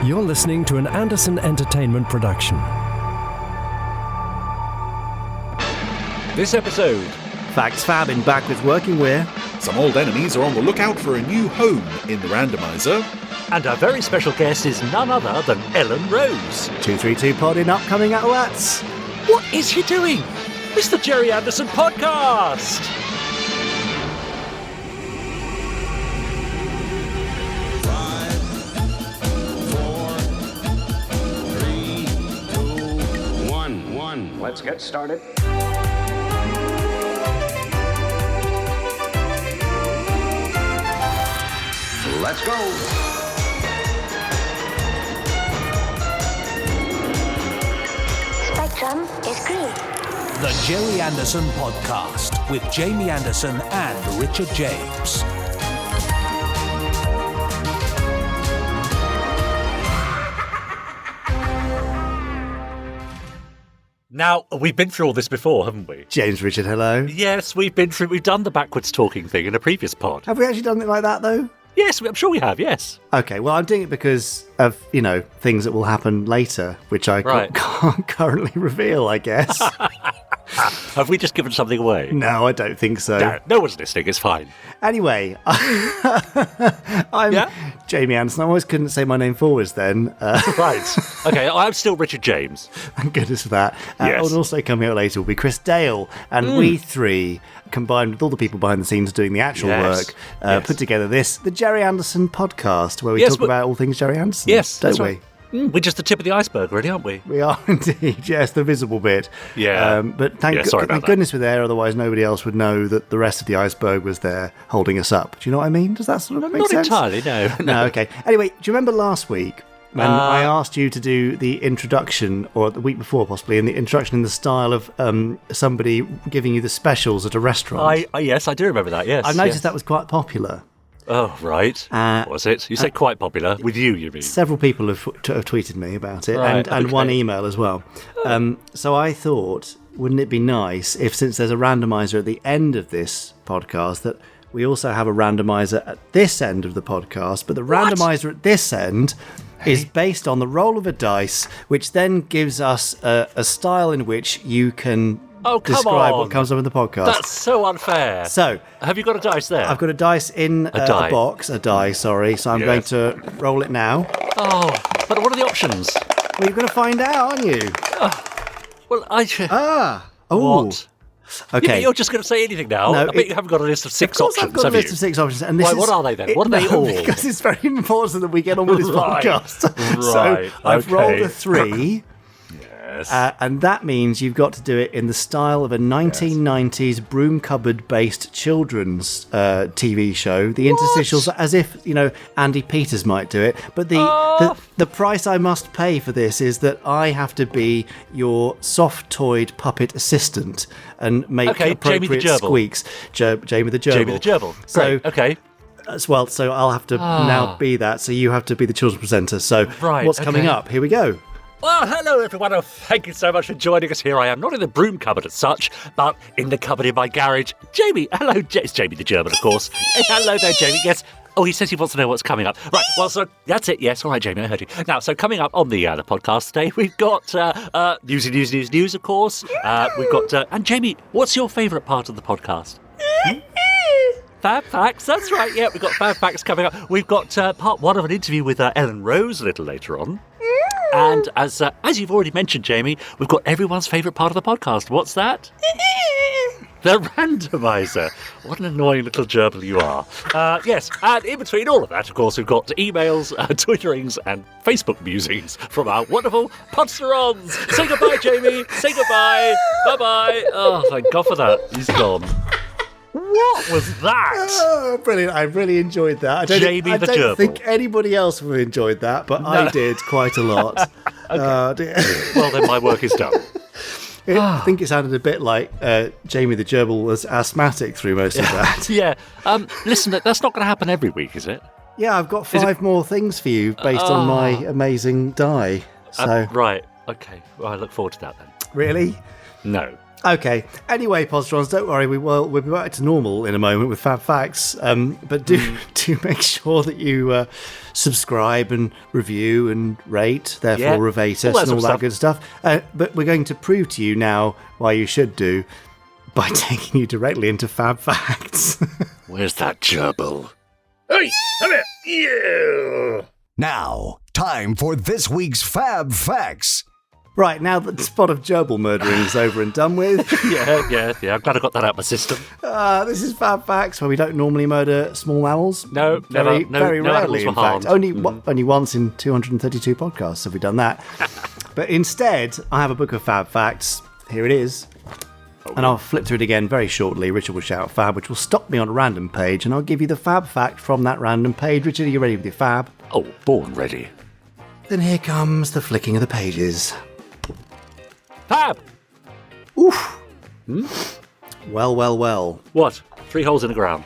You're listening to an Anderson Entertainment production. This episode, Facts FAB in Backwards Working Wear. Some old enemies are on the lookout for a new home in the Randomiser. and our very special guest is none other than Ellen Rose. 232 pod in upcoming Outlets. What is he doing? It's the Gerry Anderson Podcast! Let's get started. Let's go. Spectrum is green. The Gerry Anderson Podcast with Jamie Anderson and Richard James. Now, we've been through all this before, haven't we? James Richard, hello. Yes, we've done the backwards talking thing in a previous pod. Have we actually done it like that, though? Yes, I'm sure we have, yes. Okay, well, I'm doing it because of, things that will happen later, which I can't currently reveal, I guess. Have we just given something away? No, I don't think so. No one's listening, it's fine. Anyway, I'm Jamie Anderson. I always couldn't say my name forwards then. Right. Okay, I'm still Richard James. Thank goodness for that. Yes. And also coming out later will be Chris Dale. And we three, combined with all the people behind the scenes doing the actual work, put together the Gerry Anderson Podcast, where we talk about all things Gerry Anderson. Yes, don't that's we? Right. We're just the tip of the iceberg, really, aren't we? We are indeed, yes, the visible bit. Yeah. But thank goodness we're there, otherwise nobody else would know that the rest of the iceberg was there holding us up. Do you know what I mean? Does that sort of make sense? Not entirely, no. No, okay. Anyway, do you remember last week when I asked you to do the introduction, or the week before possibly, in the introduction in the style of somebody giving you the specials at a restaurant? Yes, I do remember that, yes. I noticed that was quite popular. Oh, right. Was it? You said quite popular. With you mean? Several people have tweeted me about it, right, and one email as well. So I thought, wouldn't it be nice if, since there's a randomiser at the end of this podcast, that we also have a randomiser at this end of the podcast, but the randomiser at this end is based on the roll of a dice, which then gives us a style in which you can describe what comes up in the podcast. That's so unfair. So, have you got a dice there? I've got a dice in a box, a die, sorry. So I'm going to roll it now. Oh, but what are the options? Well, you're going to find out, aren't you? What? Okay. You're just going to say anything now? No, I bet you haven't got a list of six options, I've got a list of 6 options. And Why, what are they then? What are they all? Because it's very important that we get on with this podcast. Right. So I've rolled a 3. Yes. And that means you've got to do it in the style of a 1990s broom cupboard-based children's TV show. The interstitials, as if, Andy Peters might do it. But the price I must pay for this is that I have to be your soft-toyed puppet assistant and make appropriate squeaks. Jamie the Gerbil. Jamie the Gerbil. Great. Okay. As well, so I'll have to now be that. So you have to be the children's presenter. So what's coming up? Here we go. Well, hello everyone, thank you so much for joining us. Here I am, not in the broom cupboard as such, but in the cupboard in my garage. Jamie, hello, it's Jamie the German, of course. Hello there, Jamie, yes. Oh, he says he wants to know what's coming up. Right, well, so that's it, yes, all right, Jamie, I heard you. Now, so coming up on the podcast today, we've got news, of course. We've got, and Jamie, what's your favourite part of the podcast? FAB Facts, that's right, yeah, we've got FAB Facts coming up. We've got part 1 of an interview with Ellen Rose a little later on. And as you've already mentioned, Jamie, we've got everyone's favourite part of the podcast. What's that? The Randomiser. What an annoying little gerbil you are. Yes, and in between all of that, of course, we've got emails, Twitterings, and Facebook musings from our wonderful Podsterons. Say goodbye, Jamie. Say goodbye. Bye-bye. Oh, thank God for that. He's gone. What was that? Oh, brilliant. I really enjoyed that. I don't think anybody else would have enjoyed that, but I did quite a lot. Well, then my work is done. I think it sounded a bit like Jamie the Gerbil was asthmatic through most of that. Yeah. Listen, that's not going to happen every week, is it? Yeah, I've got 5 more things for you based on my amazing die. So right. Okay. Well, I look forward to that then. Really? No. Okay. Anyway, Podsterons, don't worry. We'll be back to normal in a moment with Fab Facts. But do make sure that you subscribe and review and rate, therefore revate us and all that good stuff. But we're going to prove to you now why you should do by taking you directly into Fab Facts. Where's that gerbil? Hey, come here. Yeah. Now, time for this week's Fab Facts. Right, now that the spot of gerbil murdering is over and done with. Yeah. I'm glad I got that out of my system. This is Fab Facts, where we don't normally murder small mammals. No, very no rarely, in animals fact. were harmed. Only once in 232 podcasts have we done that. But instead, I have a book of Fab Facts. Here it is. And I'll flip through it again very shortly. Richard will shout Fab, which will stop me on a random page, and I'll give you the Fab Fact from that random page. Richard, are you ready with your Fab? Oh, born ready. Then here comes the flicking of the pages. Fab! Oof. Well. What? 3 holes in the ground.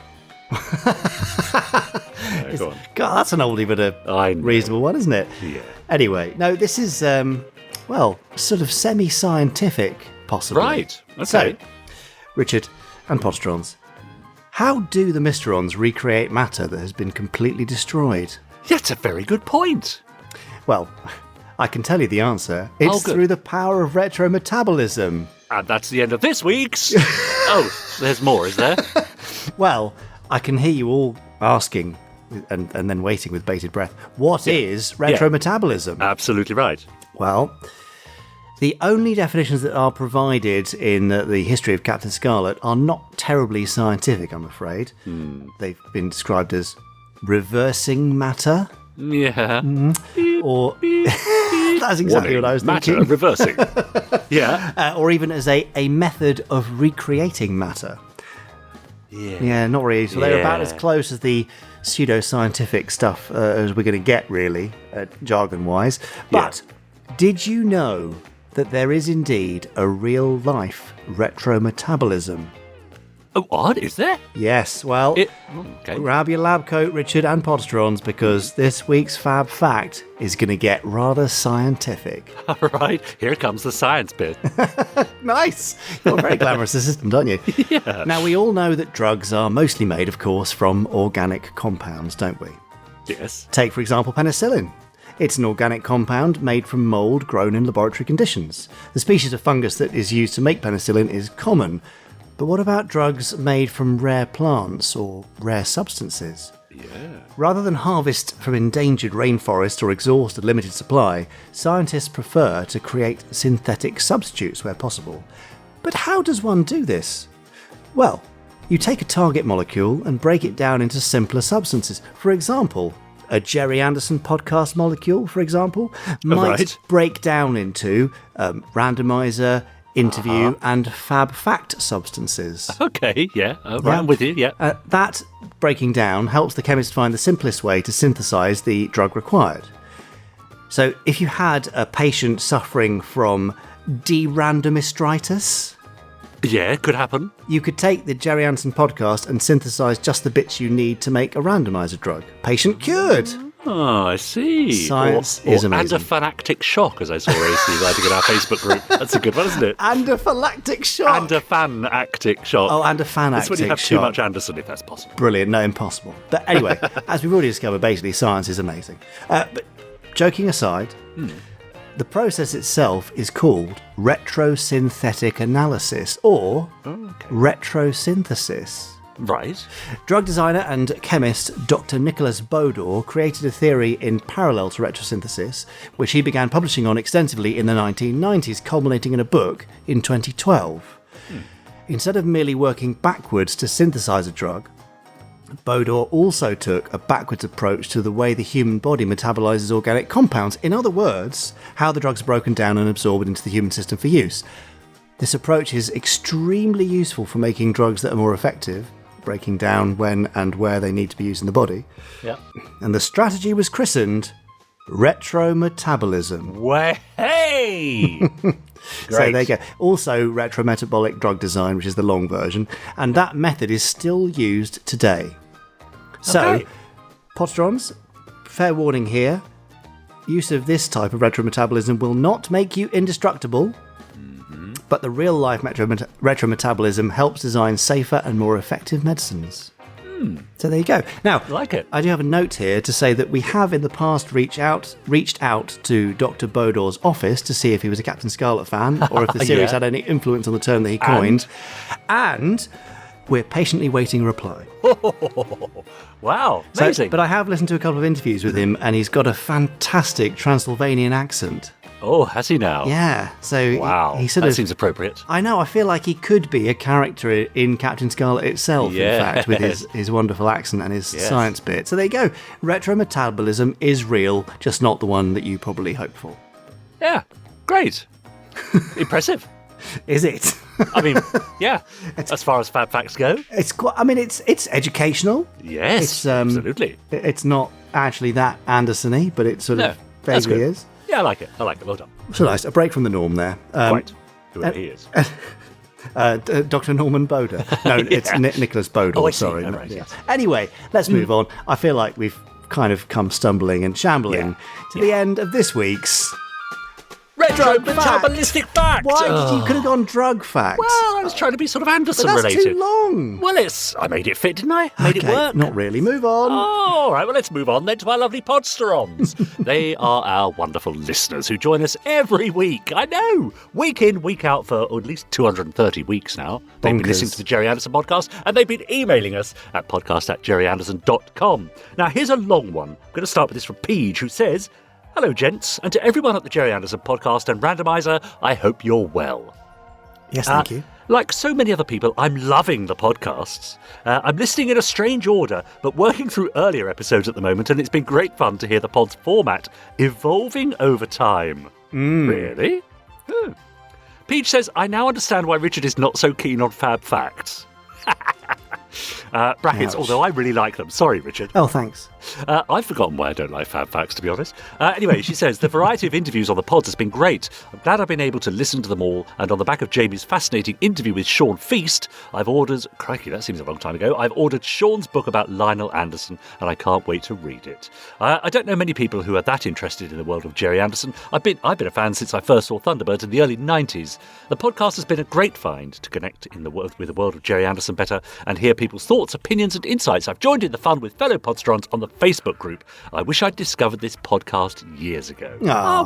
Go on. God, that's an oldie but I a know. reasonable one, isn't it? Yeah. Anyway, no, this is, sort of semi-scientific, possibly. Right. Okay. So, Richard and Podsterons, how do the Mysterons recreate matter that has been completely destroyed? That's a very good point. Well, I can tell you the answer. It's good. through the power of retrometabolism. And that's the end of this week's. Oh, there's more, is there? Well, I can hear you all asking and then waiting with bated breath, what is retrometabolism? Absolutely right. Well, the only definitions that are provided in the history of Captain Scarlet are not terribly scientific, I'm afraid. They've been described as reversing matter, Yeah. or that's exactly what I was Matter thinking. reversing. Yeah. Or even as a method of recreating matter. Yeah, not really. So they're about as close as the pseudoscientific stuff as we're going to get, really, jargon-wise. But did you know that there is indeed a real-life retrometabolism? Oh, odd, is there? Yes, well, Okay. grab your lab coat, Richard and Podsterons, because this week's Fab Fact is going to get rather scientific. All right, here comes the science bit. Nice! You're a very glamorous assistant, aren't you? Yeah. Now, we all know that drugs are mostly made, of course, from organic compounds, don't we? Yes. Take, for example, penicillin. It's an organic compound made from mould grown in laboratory conditions. The species of fungus that is used to make penicillin is common. But what about drugs made from rare plants or rare substances? Yeah. Rather than harvest from endangered rainforests or exhaust a limited supply, scientists prefer to create synthetic substitutes where possible. But how does one do this? Well, you take a target molecule and break it down into simpler substances. For example, a Gerry Anderson podcast molecule, for example, might break down into Randomiser, Interview, and FAB Fact substances. Okay, yeah. Right, I'm with you, yeah. That breaking down helps the chemist find the simplest way to synthesize the drug required. So if you had a patient suffering from de-randomistritis, Yeah, could happen. you could take the Gerry Anderson podcast and synthesize just the bits you need to make a randomizer drug. Patient cured! Oh, I see. Science is amazing. Anaphylactic shock, as I saw AC writing in our Facebook group. That's a good one, isn't it? Anaphylactic shock! Anaphylactic shock. Oh, and a fanactic That's when you have shock. too much Anderson, if that's possible. Brilliant, no, impossible. But anyway, as we've already discovered, basically, science is amazing. But joking aside, the process itself is called retrosynthetic analysis, or retrosynthesis. Right. Drug designer and chemist Dr. Nicholas Bodor created a theory in parallel to retrosynthesis, which he began publishing on extensively in the 1990s, culminating in a book in 2012. Instead of merely working backwards to synthesize a drug, Bodor also took a backwards approach to the way the human body metabolizes organic compounds. In other words, how the drugs are broken down and absorbed into the human system for use. This approach is extremely useful for making drugs that are more effective, breaking down when and where they need to be used in the body. Yeah. And the strategy was christened retrometabolism. Well, hey! So there you go. Also retrometabolic drug design, which is the long version, and that method is still used today. So, Okay. Podsterons, fair warning here, use of this type of retrometabolism will not make you indestructible, but the real-life retrometabolism helps design safer and more effective medicines. So there you go. Now, I like it. I do have a note here to say that we have in the past reached out to Dr. Bodor's office to see if he was a Captain Scarlet fan or if the series had any influence on the term that he coined. And we're patiently waiting a reply. Wow, amazing. But I have listened to a couple of interviews with him, and he's got a fantastic Transylvanian accent. Oh, has he now? Yeah. So Wow, he sort that of seems appropriate. I know. I feel like he could be a character in Captain Scarlet itself, in fact, with his wonderful accent and his science bit. So there you go. Retrometabolism is real, just not the one that you probably hoped for. Yeah, great. Impressive. Is it? I mean, yeah, as far as Fab Facts go. It's quite. I mean, it's educational. Yes, It's, absolutely. It's not actually that Anderson-y, but it sort of that's vaguely good. is. Yeah, I like it. Well done. So nice. A break from the norm there. Quite. Whoever he is. Dr. Norman Boder. No, it's Nicholas Bodor. Oh, I see. Sorry. Oh, right, yes. Anyway, let's move on. I feel like we've kind of come stumbling and shambling to the end of this week's Retro-metabolistic fact. Why did you could have gone drug fact? Well, I was trying to be sort of Anderson but that's related. too long. Well, I made it fit, didn't I? Made it work. Not really. Move on. Oh, all right, well, let's move on then to our lovely Podsterons. They are our wonderful listeners who join us every week. I know, week in, week out for at least 230 weeks now. They've been listening to the Gerry Anderson podcast, and they've been emailing us at podcast@GerryAndersonPodcast.com. Now, here's a long one. I'm going to start with this from Peach, who says, "Hello, gents, and to everyone at the Gerry Anderson podcast and Randomiser, I hope you're well. Yes, thank you. Like so many other people, I'm loving the podcasts. I'm listening in a strange order, but working through earlier episodes at the moment, and it's been great fun to hear the pod's format evolving over time." Really? Peach says, "I now understand why Richard is not so keen on Fab Facts." Brackets, Ouch. although I really like them. Sorry, Richard. Oh, thanks. I've forgotten why I don't like Fab Facts, to be honest. Anyway, she says, "The variety of interviews on the pods has been great. I'm glad I've been able to listen to them all, and on the back of Jamie's fascinating interview with Sean Feast, I've ordered," crikey, that seems a long time ago, "I've ordered Sean's book about Lionel Anderson, and I can't wait to read it. I don't know many people who are that interested in the world of Gerry Anderson. I've been a fan since I first saw Thunderbirds in the early 90s. The podcast has been a great find to connect with the world of Gerry Anderson better and hear people's thoughts, opinions and insights. I've joined in the fun with fellow Podsterons on the Facebook group. I wish I'd discovered this podcast years ago."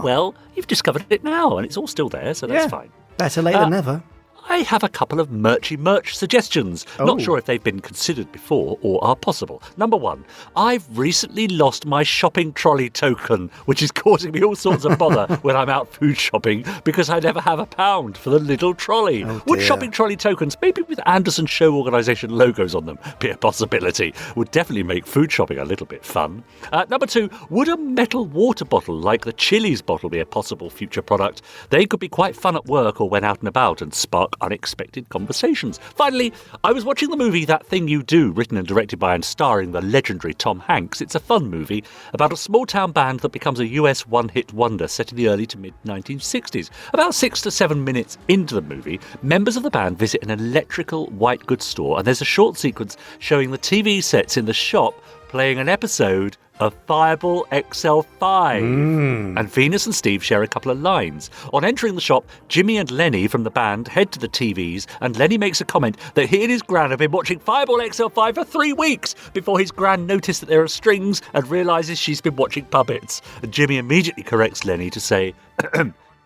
Well, you've discovered it now, and it's all still there, so that's fine. Better late than never. I have a couple of merch suggestions. Not sure if they've been considered before or are possible. Number one, I've recently lost my shopping trolley token, which is causing me all sorts of bother when I'm out food shopping because I never have £1 for the little trolley. Would shopping trolley tokens, maybe with Anderson Show Organisation logos on them, be a possibility? Would definitely make food shopping a little bit fun. Number two, would a metal water bottle like the Chili's bottle be a possible future product? They could be quite fun at work or when out and about and spark unexpected conversations. Finally, I was watching the movie That Thing You Do, written and directed by and starring the legendary Tom Hanks. It's a fun movie about a small-town band that becomes a US one-hit wonder set in the early to mid-1960s. About 6 to 7 minutes into the movie, members of the band visit an electrical white goods store, and there's a short sequence showing the TV sets in the shop playing an episode of Fireball XL5. And Venus and Steve share a couple of lines. On entering the shop, Jimmy and Lenny from the band head to the TVs, and Lenny makes a comment that he and his gran have been watching Fireball XL5 for 3 weeks before his gran noticed that there are strings and realises she's been watching puppets. And Jimmy immediately corrects Lenny to say,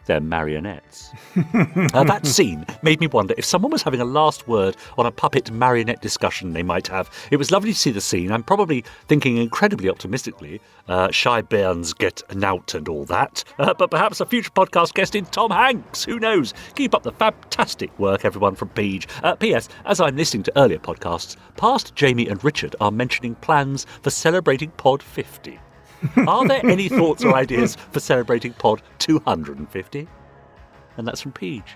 "They're marionettes." That scene made me wonder if someone was having a last word on a puppet marionette discussion they might have. It was lovely to see the scene. I'm probably thinking incredibly optimistically. Shy Bairns get an out and all that. But perhaps a future podcast guest in Tom Hanks. Who knows? Keep up the fantastic work, everyone, from Peach. P.S. As I'm listening to earlier podcasts, past Jamie and Richard are mentioning plans for celebrating Pod 50. Are there any thoughts or ideas for celebrating Pod 250? And that's from Peach.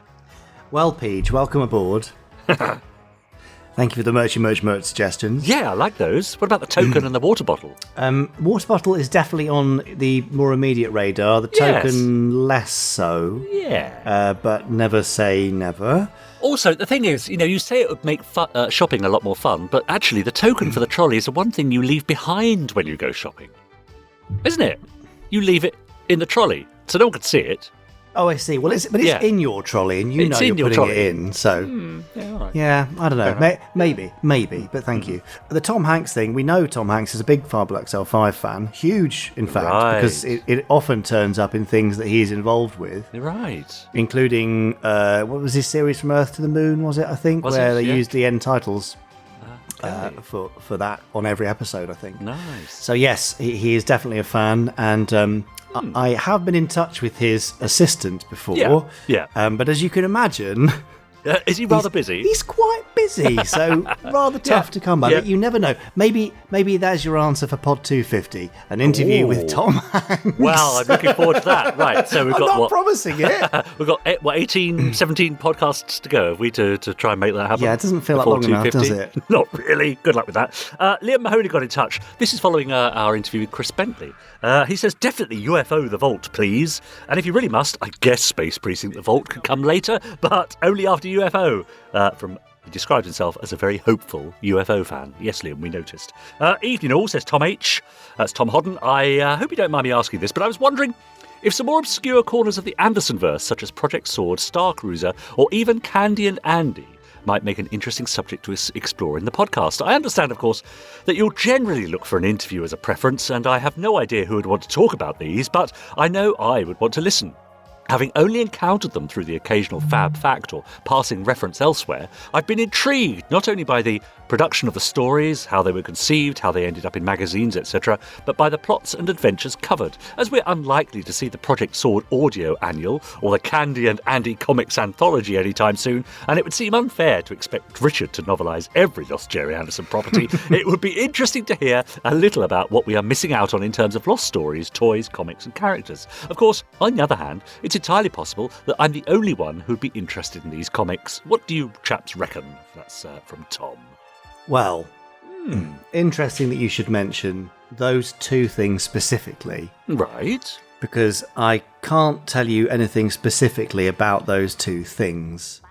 Well, Peach, welcome aboard. Thank you for the merch suggestions. Yeah, I like those. What about the token and the water bottle? Water bottle is definitely on the more immediate radar. The token less so. Yeah. But never say never. Also, the thing is, you say it would make shopping a lot more fun, but actually the token for the trolley is the one thing you leave behind when you go shopping. Isn't it? You leave it in the trolley, so no one can see it. Oh, I see. Well, it's in your trolley, and you It's know in you're your putting trolley. it in. So, Yeah, all right. yeah, I don't know. Maybe. But thank you. The Tom Hanks thing. We know Tom Hanks is a big FAB XL5 fan, huge, in fact, Right. because it often turns up in things that he's involved with, You're right. including what was his series From Earth to the Moon? Was it? I think Was where it? they Yeah. used the end titles Okay. for that on every episode, I think. Nice. So yes, he is definitely a fan, and I have been in touch with his assistant before. Yeah. But as you can imagine, Is he rather busy? he's quite busy, so rather tough to come by. Yeah. But you never know. Maybe there's your answer for Pod 250, an interview with Tom Hanks. Well, I'm looking forward to that. Right, so we've I'm got not what? promising it. We've got 18, 17 podcasts to go, have we, to try and make that happen? Yeah, it doesn't feel like before long enough, does 250? it? Not really. Good luck with that. Liam Mahoney got in touch. This is following our interview with Chris Bentley. He says, definitely UFO the Vault, please. And if you really must, I guess Space Precinct the Vault could come later, but only after UFO. He describes himself as a very hopeful UFO fan. Yes, Liam, we noticed. Evening all, says Tom H. That's Tom Hodden. I hope you don't mind me asking this, but I was wondering if some more obscure corners of the Andersonverse, such as Project Sword, Star Cruiser, or even Candy and Andy, might make an interesting subject to explore in the podcast. I understand, of course, that you'll generally look for an interview as a preference, and I have no idea who would want to talk about these, but I know I would want to listen. Having only encountered them through the occasional FAB fact or passing reference elsewhere, I've been intrigued not only by the production of the stories, how they were conceived, how they ended up in magazines, etc., but by the plots and adventures covered, as we're unlikely to see the Project Sword audio annual or the Candy and Andy comics anthology anytime soon, and it would seem unfair to expect Richard to novelise every lost Gerry Anderson property. It would be interesting to hear a little about what we are missing out on in terms of lost stories, toys, comics and characters. Of course, on the other hand, it's entirely possible that I'm the only one who'd be interested in these comics. What do you chaps reckon? That's from Tom. Well, interesting that you should mention those two things specifically, Right. because I can't tell you anything specifically about those two things,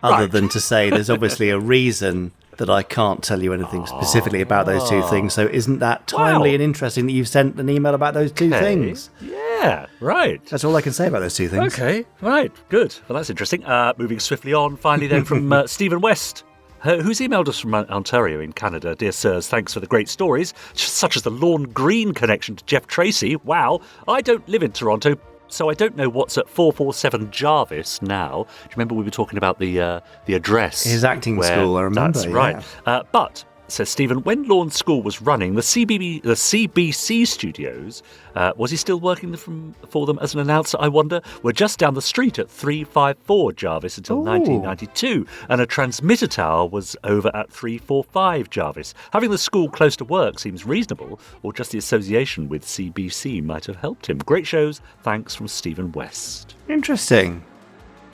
other than to say there's obviously a reason that I can't tell you anything specifically about those two things. So isn't that timely Wow. and interesting that you've sent an email about those two things? Yeah, right. That's all I can say about those two things. Okay, right, good. Well, that's interesting. Moving swiftly on, finally then from Stephen West, who's emailed us from Ontario in Canada. Dear sirs, thanks for the great stories, such as the Lorne Green connection to Jeff Tracy. Wow, I don't live in Toronto, so I don't know what's at 447 Jarvis now. Do you remember we were talking about the address? His acting where- school, I remember. That's right. But, says Stephen, when Lorne's school was running, the CBC studios, was he still working for them as an announcer, I wonder? Were just down the street at 354 Jarvis until 1992, and a transmitter tower was over at 345 Jarvis. Having the school close to work seems reasonable, or just the association with CBC might have helped him. Great shows. Thanks from Stephen West. Interesting.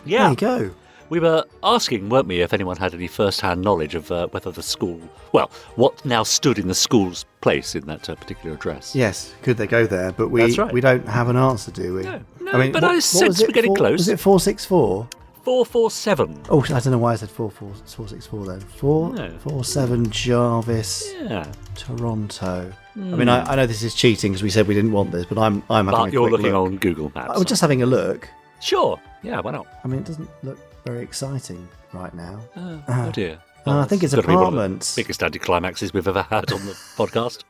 Yeah. There you go. We were asking, weren't we, if anyone had any first-hand knowledge of whether the school, well, what now stood in the school's place in that particular address. Yes, could they go there? But That's right. we don't have an answer, do we? No, but I sense we're getting close. Was it 464? 447. Oh, I don't know why I said 464 then. 447 Jarvis, Yeah. Toronto. I mean, I know this is cheating because we said we didn't want this, but I'm having a But quick you're looking look. on Google Maps. I was just having a look. Sure. Yeah, why not? I mean, it doesn't look very exciting right now. Oh dear. I think it's gotta be one of the apartments. biggest anticlimaxes we've ever had on the podcast.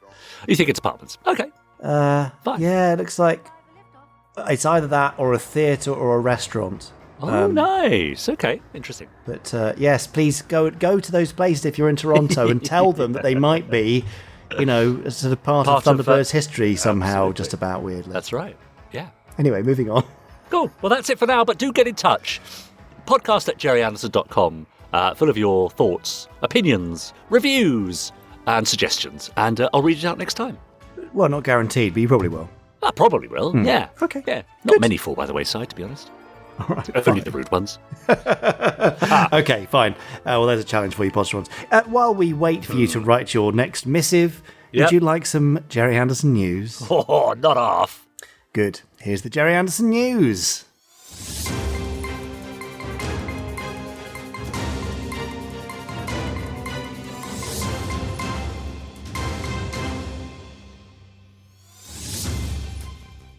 You think it's apartments? Okay. Fine. Yeah, it looks like it's either that or a theatre or a restaurant. Oh, nice. Okay, interesting. But yes, please go to those places if you're in Toronto and tell them that they might be, sort of part of Thunderbirds history somehow, absolutely. just about weirdly. That's right. Yeah. Anyway, moving on. Cool. Well, that's it for now, but do get in touch. Podcast at GerryAnderson.com, full of your thoughts, opinions, reviews, and suggestions. And I'll read it out next time. Well, not guaranteed, but you probably will. I probably will. Yeah. Okay. Yeah. Not many fall by the wayside, to be honest. All right. Only the rude ones. Okay, fine. Well, there's a challenge for you, Podsterons. While we wait for you to write your next missive, Yep. would you like some Gerry Anderson news? Oh, not half. Good. Here's the Gerry Anderson news.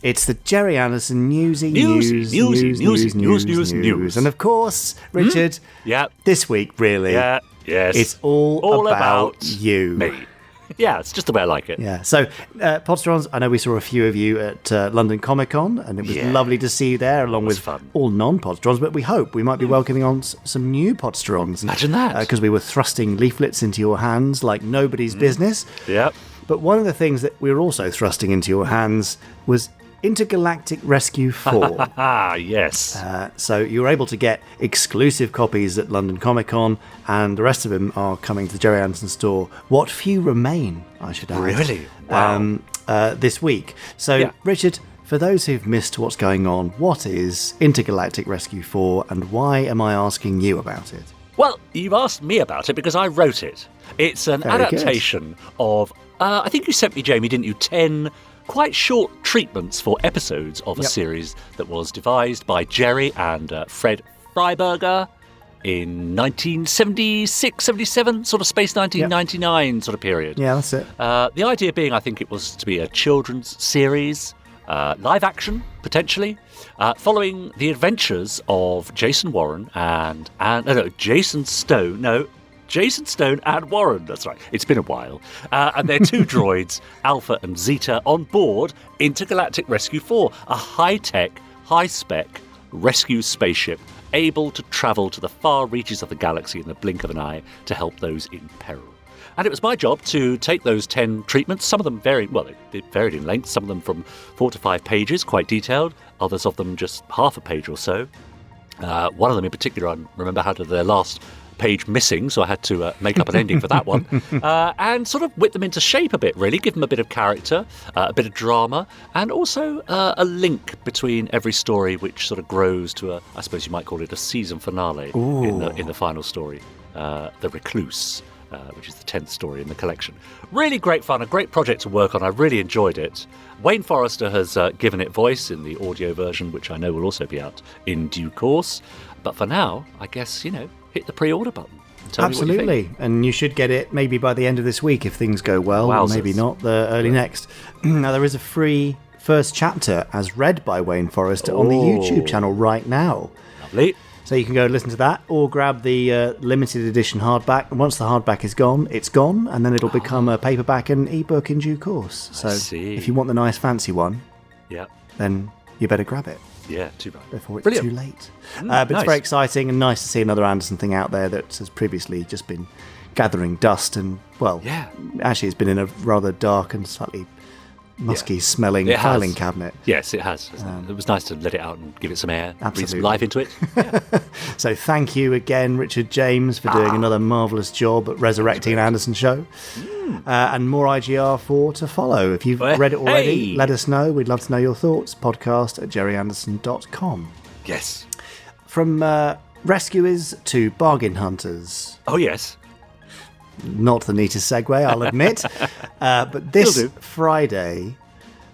It's the Gerry Anderson news. And of course, Richard, this week, really, it's all about you. Me. Yeah, it's just the way I like it. Yeah. So, Podsterons, I know we saw a few of you at London Comic Con, and it was lovely to see you there, along with all non-Podsterons. But we hope we might be welcoming on some new Podsterons. Imagine that. Because we were thrusting leaflets into your hands like nobody's business. Yep. But one of the things that we were also thrusting into your hands was Intergalactic Rescue 4. Yes. So you were able to get exclusive copies at London Comic Con, and the rest of them are coming to the Gerry Anderson store. What few remain, I should add. Really? Wow. This week. So, Richard, for those who've missed what's going on, what is Intergalactic Rescue 4, and why am I asking you about it? Well, you've asked me about it because I wrote it. It's an adaptation of, I think you sent me, Jamie, didn't you, 10 quite short treatments for episodes of a series that was devised by Gerry and Fred Freiberger in 1976, 77, sort of space 1999 sort of period. Yeah, that's it. The idea being, I think it was to be a children's series, live action, potentially, following the adventures of Jason Stone and Warren, that's right, it's been a while, and their two droids, Alpha and Zeta, on board Intergalactic Rescue 4, a high-tech, high-spec rescue spaceship able to travel to the far reaches of the galaxy in the blink of an eye to help those in peril. And it was my job to take those 10 treatments, some of them varied in length, some of them from 4 to 5 pages, quite detailed, others of them just half a page or so. One of them in particular, I remember had their last page missing, so I had to make up an ending for that one, and sort of whip them into shape a bit, really, give them a bit of character, a bit of drama, and also a link between every story, which sort of grows to I suppose you might call it a season finale in the final story, The Recluse, which is the 10th story in the collection. Really great fun, a great project to work on. I really enjoyed it. Wayne Forrester has given it voice in the audio version, which I know will also be out in due course. But for now, I guess, hit the pre-order button. Tell Absolutely. Me what you think. And you should get it maybe by the end of this week if things go well, or maybe not, the early next. Now, there is a free first chapter as read by Wayne Forrester on the YouTube channel right now. Lovely. So you can go listen to that, or grab the limited edition hardback. And once the hardback is gone, it's gone, and then it'll become a paperback and ebook in due course. So if you want the nice fancy one, then you better grab it. Yeah, too bad. Before it's too late. But it's very exciting and nice to see another Anderson thing out there that has previously just been gathering dust and, actually it's been in a rather dark and slightly musky smelling filing cabinet. Yes, it has. It was nice to let it out and give it some air, breathe some life into it. Yeah. So thank you again, Richard James, for doing another marvellous job at resurrecting an Anderson show. And more IGR4 to follow. If you've read it already, let us know. We'd love to know your thoughts. podcast@GerryAndersson.com. Yes. From rescuers to bargain hunters. Oh, yes. Not the neatest segue, I'll admit. But this Friday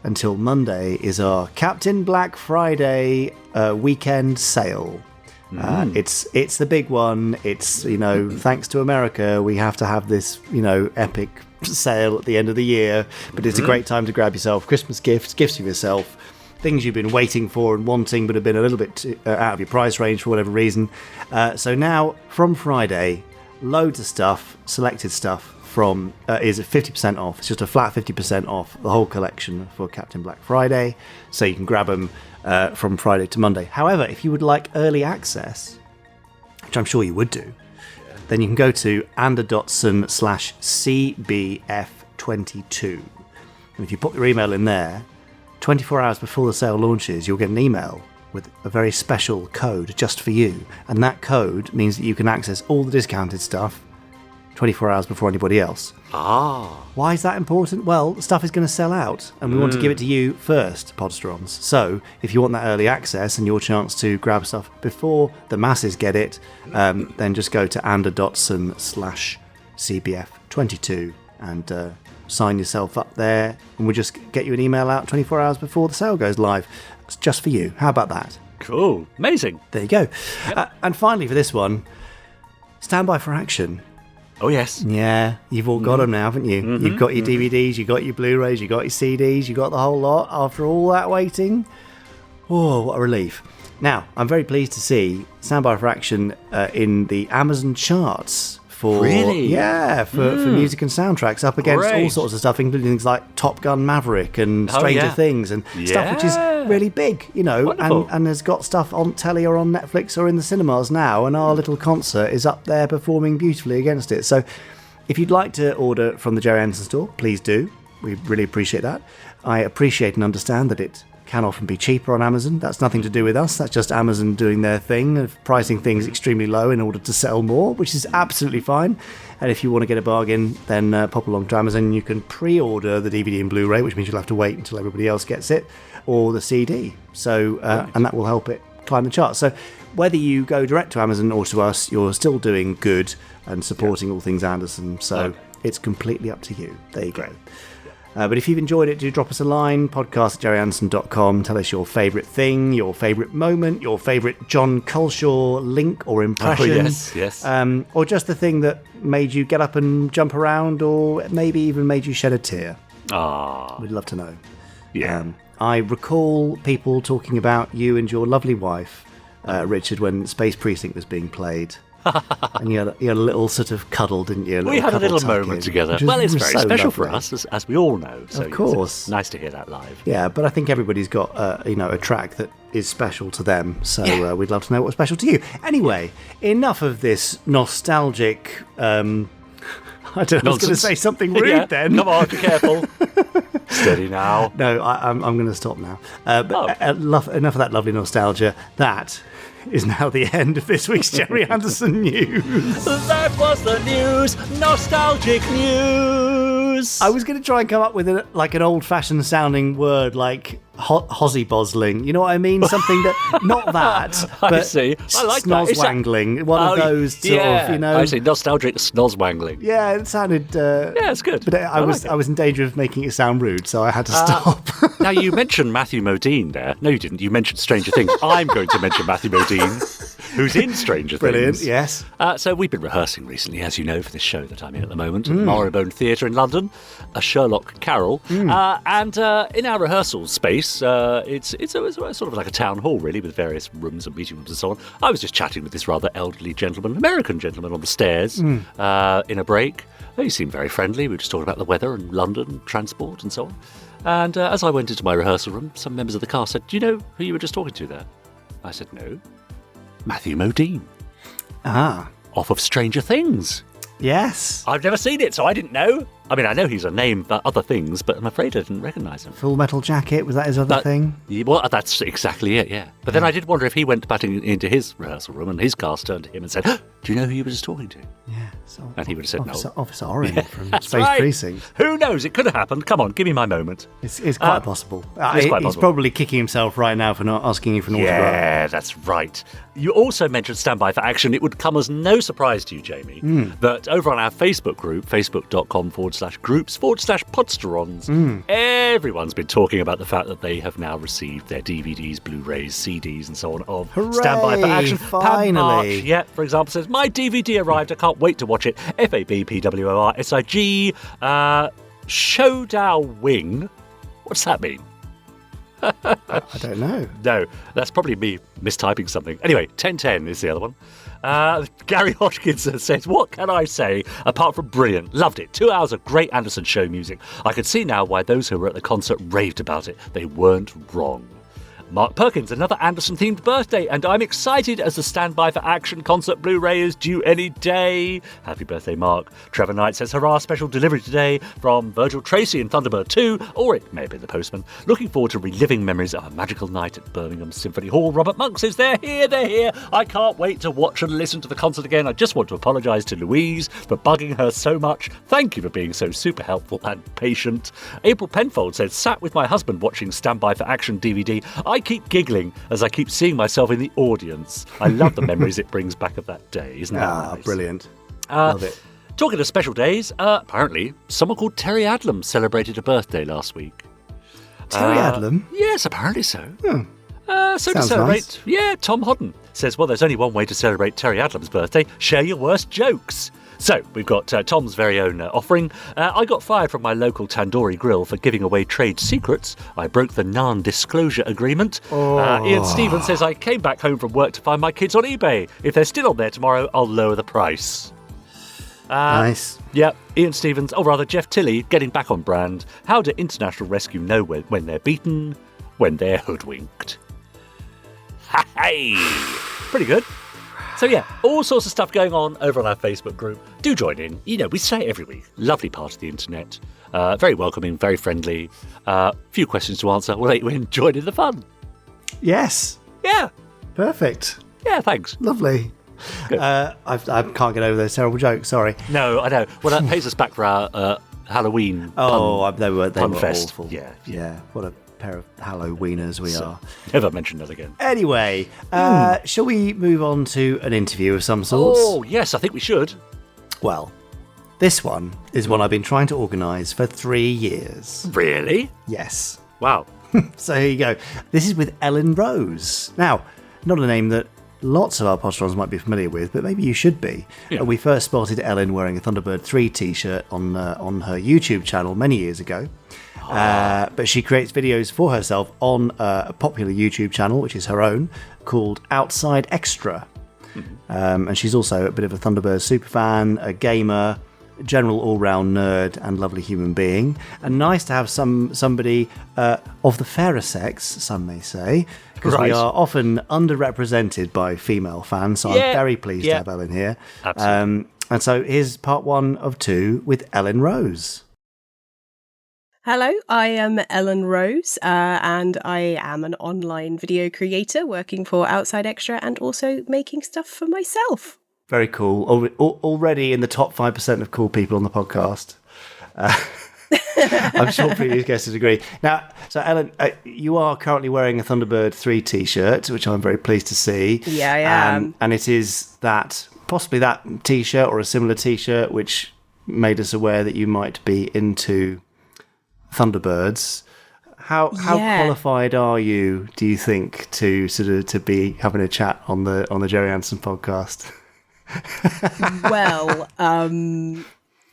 until Monday is our Captain Black Friday weekend sale. It's the big one. It's, thanks to America, we have to have this, epic sale at the end of the year. But it's a great time to grab yourself Christmas gifts for yourself, things you've been waiting for and wanting but have been a little bit out of your price range for whatever reason. So now, from Friday, loads of stuff, selected stuff from is 50% off. It's just a flat 50% off the whole collection for Captain Black Friday, so you can grab them from Friday to Monday. However, if you would like early access, which I'm sure you would do, then you can go to Anderson.com/CBF22. And if you put your email in there, 24 hours before the sale launches, you'll get an email with a very special code just for you. And that code means that you can access all the discounted stuff 24 hours before anybody else. Why is that important? Well, the stuff is going to sell out, and we want to give it to you first, Podsterons. So if you want that early access and your chance to grab stuff before the masses get it, then just go to Ander.son/CBF22 and sign yourself up there, and we'll just get you an email out 24 hours before the sale goes live. It's just for you. How about that? Cool. Amazing. There you go. And finally, for this one, stand by for action. Oh, yes. Yeah, you've all got them now, haven't you? Mm-hmm. You've got your DVDs, you've got your Blu-rays, you've got your CDs, you've got the whole lot after all that waiting. Oh, what a relief. Now, I'm very pleased to see Standby for Action in the Amazon charts for Really? for music and soundtracks, up against all sorts of stuff, including things like Top Gun Maverick and Stranger Things and stuff which is really big, you know, and has got stuff on telly or on Netflix or in the cinemas now, and our little concert is up there performing beautifully against it. So if you'd like to order from the Gerry Anderson store, please do. We really appreciate that. I appreciate and understand that it can often be cheaper on Amazon. That's nothing to do with us. That's just Amazon doing their thing of pricing things extremely low in order to sell more, which is absolutely fine. And if you want to get a bargain, then pop along to Amazon. You can pre-order the DVD and Blu-ray, which means you'll have to wait until everybody else gets it, or the CD. So, and that will help it climb the charts. So whether you go direct to Amazon or to us, you're still doing good and supporting all things Anderson. So it's completely up to you. There you go. But if you've enjoyed it, do drop us a line, podcast@GerryAndersson.com. Tell us your favourite thing, your favourite moment, your favourite John Culshaw link or impression. Oh, yes. Or just the thing that made you get up and jump around, or maybe even made you shed a tear. We'd love to know. Yeah. I recall people talking about you and your lovely wife, Richard, when Space Precinct was being played. And you had a little sort of cuddle, didn't you? We had a little moment together. Well, it's very special for us, as we all know. So of course. It's nice to hear that live. Yeah, but I think everybody's got a track that is special to them. So we'd love to know what's special to you. Anyway, enough of this nostalgic. I don't know. I was going to say something rude then. Come on, be careful. Steady now. No, I'm going to stop now. Enough of that lovely nostalgia. That is now the end of this week's Gerry Anderson News. That was the news. Nostalgic news. I was going to try and come up with an old-fashioned sounding word like hozzybosling. You know what I mean? Something that, not that, but I see. I like that. Snozwangling. One of those sort of, you know. I see. Nostalgic snozwangling. Yeah, it sounded. Yeah, it's good. But I was in danger of making it sound rude, so I had to stop. Now, you mentioned Matthew Modine there. No, you didn't. You mentioned Stranger Things. I'm going to mention Matthew Modine, who's in Stranger Brilliant, Things. yes. So we've been rehearsing recently, as you know, for this show that I'm in at the moment, at the Marylebone Theatre in London, a Sherlock Carol. And in our rehearsal space, it's sort of like a town hall, really, with various rooms and meeting rooms and so on. I was just chatting with this rather elderly gentleman, American gentleman, on the stairs in a break. He seemed very friendly. We were just talking about the weather and London, transport and so on. And as I went into my rehearsal room, some members of the cast said, "Do you know who you were just talking to there?" I said, "No. Matthew Modine. Off of Stranger Things." Yes. I've never seen it, so I didn't know. I mean, I know he's a name for other things, but I'm afraid I didn't recognise him. Full Metal Jacket, was that his other thing? Well, that's exactly it, yeah. But then I did wonder if he went batting into his rehearsal room and his cast turned to him and said, "Do you know who you were just talking to?" Yeah. And he would have said Officer, no. Officer Oren from Space right. Precinct. Who knows? It could have happened. Come on, give me my moment. It's quite possible. It's quite He's possible. probably kicking himself right now for not asking you for an autograph. Yeah, that's right. You also mentioned Standby for Action. It would come as no surprise to you, Jamie, that over on our Facebook group, facebook.com/groups/Podsterons, everyone's been talking about the fact that they have now received their DVDs, Blu-rays, CDs, and so on of Hooray, Standby for Action. finally. Pam March, for example, says, "My DVD arrived. I can't wait to watch it. FAB PWORSIG. Showdown Wing." What's that mean? I don't know. No, that's probably me mistyping something. Anyway, 1010 is the other one. Gary Hodgkinson says, "What can I say apart from brilliant? Loved it. 2 hours of great Anderson show music. I can see now why those who were at the concert raved about it. They weren't wrong." Mark Perkins, another Anderson-themed birthday, and I'm excited as the Standby for Action concert Blu-ray is due any day. Happy birthday, Mark. Trevor Knight says, "Hurrah, special delivery today from Virgil Tracy in Thunderbird 2, or it may have been the postman. Looking forward to reliving memories of a magical night at Birmingham Symphony Hall." Robert Monk says, they're here. I can't wait to watch and listen to the concert again. I just want to apologise to Louise for bugging her so much. Thank you for being so super helpful and patient. April Penfold says, "Sat with my husband watching Standby for Action DVD. I keep giggling as I keep seeing myself in the audience. I love the memories it brings back of that day." Isn't that nice? Brilliant. Love it. Talking of special days, apparently someone called Terry Adlam celebrated a birthday last week. Terry Adlam? Yes, apparently so. So to Sounds celebrate, Tom Hodden says, "Well, there's only one way to celebrate Terry Adlam's birthday. Share your worst jokes." So, we've got Tom's very own offering. I got fired from my local tandoori grill for giving away trade secrets. I broke the non-disclosure agreement. Ian Stevens says, I came back home from work to find my kids on eBay. If they're still on there tomorrow, I'll lower the price. Nice. Yeah, Ian Stevens, or rather Jeff Tilley, getting back on brand. How do International Rescue know when they're beaten? When they're hoodwinked. Hey! Pretty good. So yeah, all sorts of stuff going on over on our Facebook group. Do join in. You know, we say it every week. Lovely part of the internet. Very welcoming, very friendly. Few questions to answer. We'll let you in. Join in the fun. Yes. Yeah. Perfect. Yeah, thanks. Lovely. I can't get over those terrible jokes, sorry. No, I know. Well, that pays us back for our Halloween they were fest. awful. Yeah. What a pair of Halloweeners we are. Never mention that again. Anyway, shall we move on to an interview of some sorts? Oh, yes, I think we should. Well, this one is one I've been trying to organise for 3 years. Really? Yes. Wow. So here you go. This is with Ellen Rose. Now, not a name that lots of our Podsterons might be familiar with, but maybe you should be. Yeah. We first spotted Ellen wearing a Thunderbird 3 t-shirt on her YouTube channel many years ago. But she creates videos for herself on a popular YouTube channel, which is her own, called Outside Xtra. And she's also a bit of a Thunderbird superfan, a gamer, general all-round nerd and lovely human being. And nice to have somebody of the fairer sex, some may say, because we are often underrepresented by female fans. So I'm very pleased to have Ellen here. Absolutely. And so here's part 1 of 2 with Ellen Rose. Hello, I am Ellen Rose, and I am an online video creator working for Outside Xtra and also making stuff for myself. Very cool. Already in the top 5% of cool people on the podcast. I'm sure previous guests would agree. Now, so Ellen, you are currently wearing a Thunderbird 3 t-shirt, which I'm very pleased to see. Yeah, I am. And it is possibly that t-shirt or a similar t-shirt which made us aware that you might be into Thunderbirds. How qualified are you, do you think, to be having a chat on the Gerry Anderson podcast? Well,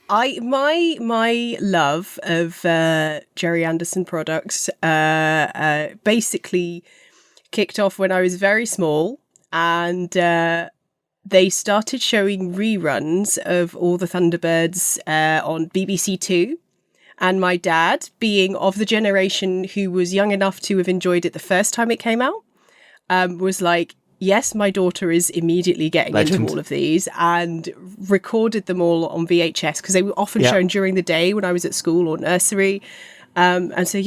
my love of Gerry Anderson products basically kicked off when I was very small, and they started showing reruns of all the Thunderbirds on BBC Two. And my dad, being of the generation who was young enough to have enjoyed it the first time it came out, was like, yes, my daughter is immediately getting into all of these, and recorded them all on VHS because they were often shown during the day when I was at school or nursery. And so,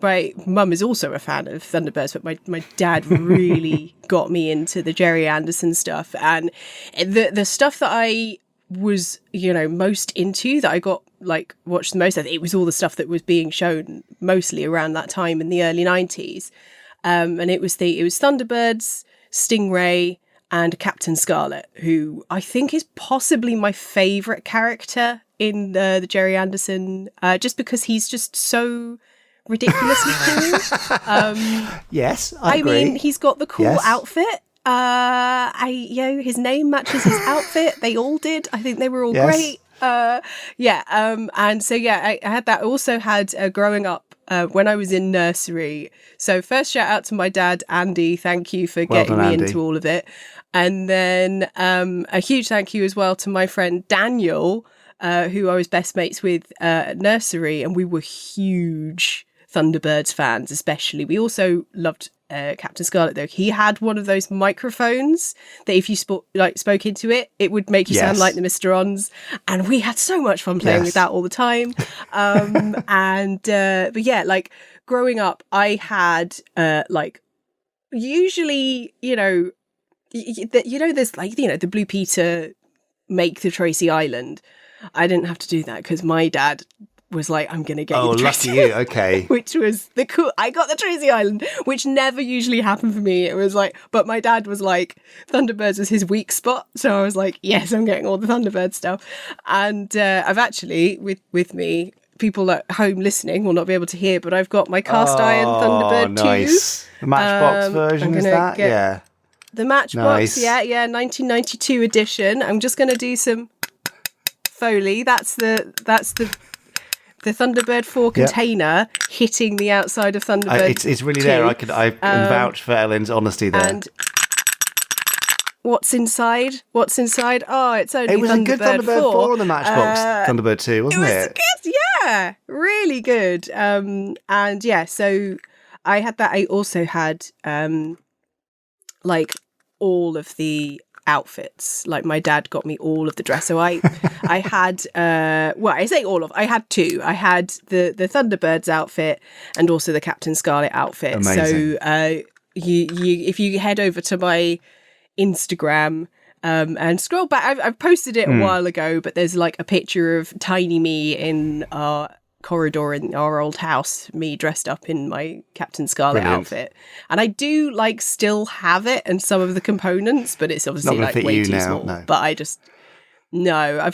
my mum is also a fan of Thunderbirds, but my dad really got me into the Gerry Anderson stuff. And the stuff that I was, most into, that I got watched the most of, it was all the stuff that was being shown mostly around that time in the early 90s. And it was Thunderbirds, Stingray, and Captain Scarlet, who I think is possibly my favourite character in the Gerry Anderson, just because he's just so ridiculously cool. Yes, I agree. mean, he's got the cool outfit. His name matches his outfit. They all did. I think they were all great. I had that. I also had growing up when I was in nursery. So first, shout out to my dad, Andy. Thank you for getting me into all of it. And then a huge thank you as well to my friend Daniel, who I was best mates with at nursery, and we were huge Thunderbirds fans. Especially, we also loved Captain Scarlet, though. He had one of those microphones that if you spoke into it, it would make you sound like the Mysterons, and we had so much fun playing with that all the time. Growing up, I had usually there's the Blue Peter make the Tracy Island. I didn't have to do that because my dad was like, I'm going to get you the Tracy lucky you, okay. Which was the cool. I got the Tracy Island, which never usually happened for me. It was like, but my dad was like, Thunderbirds was his weak spot. So I was like, yes, I'm getting all the Thunderbird stuff. And I've actually, with me, people at home listening will not be able to hear, but I've got my cast iron Thunderbird 2. The Matchbox version, is that? The Matchbox, Nice. yeah, 1992 edition. I'm just going to do some Foley. That's the Thunderbird 4 container hitting the outside of Thunderbird. It's really 2. there. I can vouch for Ellen's honesty there. And what's inside? Oh, it's only It was a good Thunderbird 4 on the Matchbox. Thunderbird 2, wasn't it? It was good, yeah, really good. And yeah, so I had that. I also had like all of the outfits. Like my dad got me all of the dress. So I had I say all of. I had 2. I had the Thunderbirds outfit and also the Captain Scarlet outfit. Amazing. So you if you head over to my Instagram and scroll back, I've posted it a while ago, but there's like a picture of tiny me in our corridor in our old house, me dressed up in my Captain Scarlet outfit, and I do like still have it and some of the components, but it's obviously like way too small. No. But I've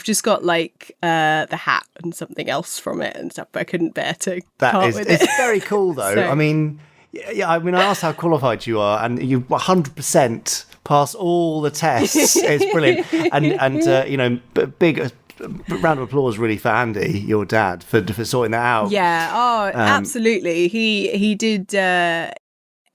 just got like the hat and something else from it and stuff, but I couldn't bear to part with it. It's very cool though. So- I mean, I asked how qualified you are, and you 100% pass all the tests. It's brilliant, and big round of applause really for Andy, your dad, for sorting that out. Yeah, absolutely. He did.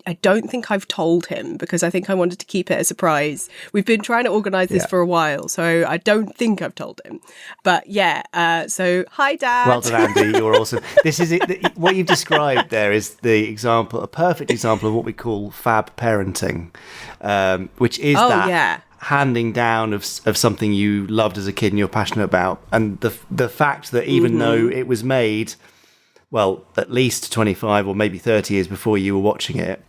I don't think I've told him because I think I wanted to keep it a surprise. We've been trying to organise this for a while, so I don't think I've told him. But yeah, so hi, Dad. Well done, Andy. You're awesome. This is it. What you've described there is a perfect example of what we call FAB parenting, which is handing down of something you loved as a kid and you're passionate about, and the fact that even though it was made, well, at least 25 or maybe 30 years before you were watching it,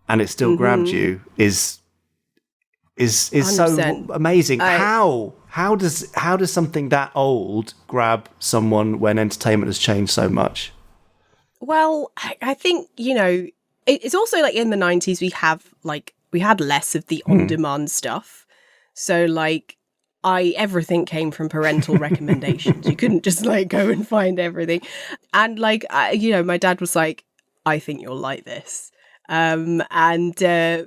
and it still grabbed you is so amazing. How does something that old grab someone when entertainment has changed so much? Well, I think it's also like in the 90s we had less of the on-demand stuff. So like everything came from parental recommendations. You couldn't just like go and find everything. And like, my dad was like, I think you'll like this. And I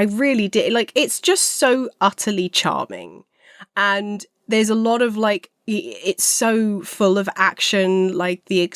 really did. Like, it's just so utterly charming. And there's a lot of like, it's so full of action, like the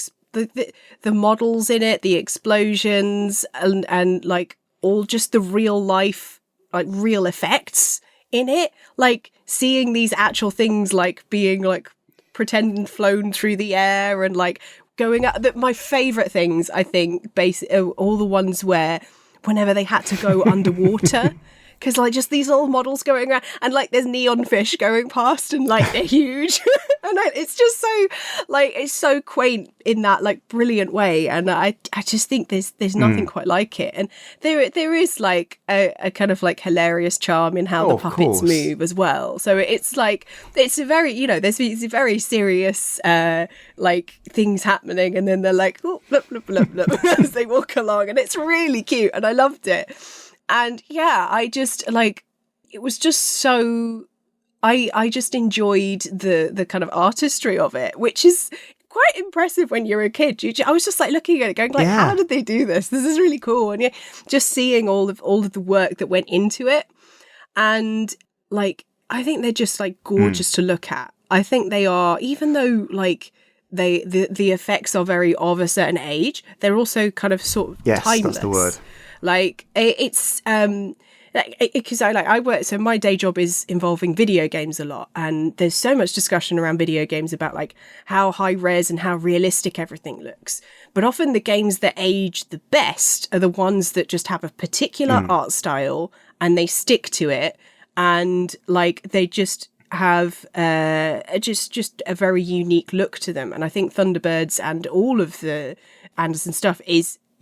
models in it, the explosions and like all just the real life, like real effects in it, like seeing these actual things like being like pretend flown through the air and like going up. My favorite things, I think, basically all the ones where whenever they had to go underwater, because like just these little models going around and like there's neon fish going past and like they're huge and it's just so like it's so quaint in that like brilliant way, and I just think there's nothing quite like it. And there is like a kind of like hilarious charm in how the puppets move as well. So it's like it's a very there's these very serious like things happening, and then they're like oh, blub, blub, blub, blub, as they walk along, and it's really cute and I loved it. And yeah, I just like, it was just so, I just enjoyed the kind of artistry of it, which is quite impressive when you're a kid. I was just like looking at it going like, how did they do this? This is really cool. And yeah, just seeing all of the work that went into it. And like, I think they're just like gorgeous to look at. I think they are, even though like the effects are very of a certain age, they're also kind of sort of timeless. That's the word. Like it's because I work, so my day job is involving video games a lot, and there's so much discussion around video games about like how high res and how realistic everything looks. But often the games that age the best are the ones that just have a particular art style and they stick to it, and like they just have just a very unique look to them. And I think Thunderbirds and all of the Anderson stuff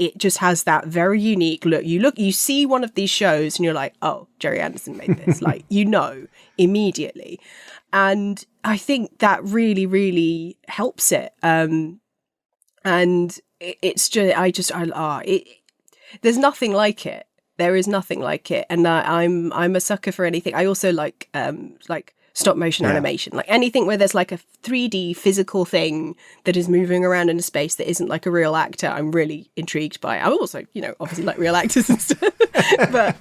it just has that very unique look. You see one of these shows and you're like, oh, Gerry Anderson made this, like, immediately. And I think that really, really helps it. And it's just, there's nothing like it. There is nothing like it. And I'm a sucker for anything. I also like stop motion animation. Like anything where there's like a 3D physical thing that is moving around in a space that isn't like a real actor, I'm really intrigued by. I also, obviously like real actors and stuff. But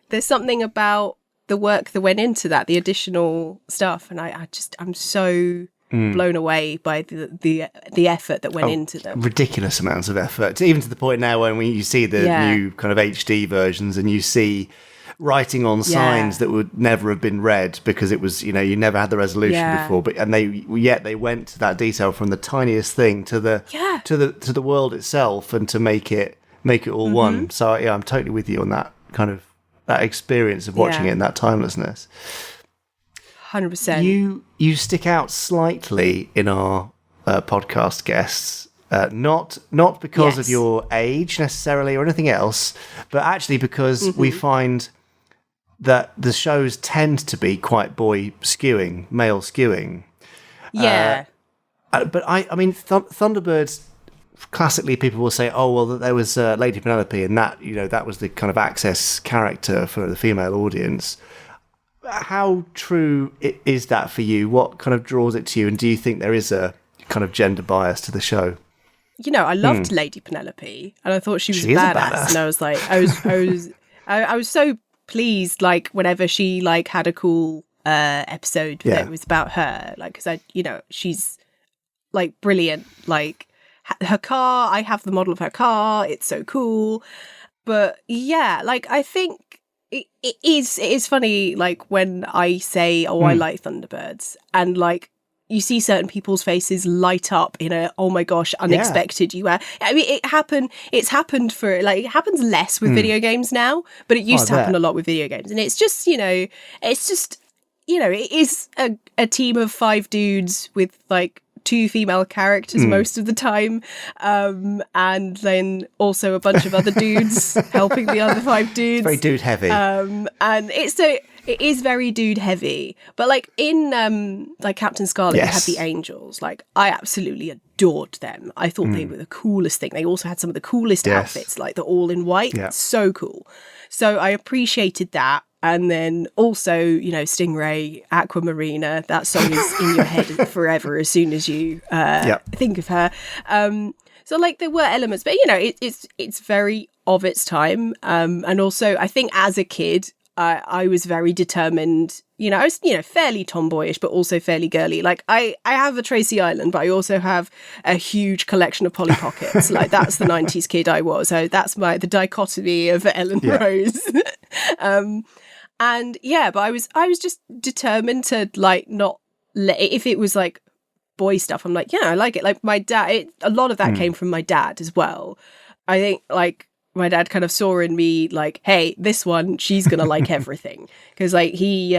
there's something about the work that went into that, the additional stuff, and I'm so blown away by the effort that went into them. Ridiculous amounts of effort, even to the point now when you see the new kind of HD versions and you see writing on signs that would never have been read because it was, you never had the resolution before, and they went to that detail from the tiniest thing to the world itself, and to make it all one. So I'm totally with you on that kind of that experience of watching it in that timelessness. 100%. You stick out slightly in our podcast guests, not because of your age necessarily or anything else, but actually because we find that the shows tend to be quite male skewing. Yeah. But I mean, Thunderbirds, classically people will say, oh, well, there was Lady Penelope, and that, that was the kind of access character for the female audience. How true is that for you? What kind of draws it to you? And do you think there is a kind of gender bias to the show? I loved Lady Penelope, and I thought she was badass. And I was like, I was so pleased, like whenever she like had a cool episode that was about her, like because she's like brilliant. Like her car, I have the model of her car. It's so cool. But like I think. It is funny, like when I say, I like Thunderbirds, and like you see certain people's faces light up in a, oh my gosh, unexpected you are. I mean, it happens less with video games now, but it used to happen a lot with video games. And it's just, it is a team of 5 dudes with like 2 female characters most of the time, and then also a bunch of other dudes helping the other 5 dudes. It's very dude heavy, and it is very dude heavy. But like in like Captain Scarlet, you had the Angels. Like I absolutely adored them. I thought they were the coolest thing. They also had some of the coolest outfits, like the all in white. So cool. So I appreciated that. And then also, Stingray, Aquamarina, that song is in your head forever as soon as you think of her. So, like, there were elements, but, it's very of its time. And also, I think as a kid, I was very determined. I was, fairly tomboyish, but also fairly girly. Like, I have a Tracy Island, but I also have a huge collection of Polly Pockets. Like, that's the 90s kid I was. So that's the dichotomy of Ellen Rose. And but I was just determined to like not let if it was like boy stuff. I'm like, I like it. Like my dad, a lot of that came from my dad as well. I think like my dad kind of saw in me like, hey, this one, she's gonna like everything, because like he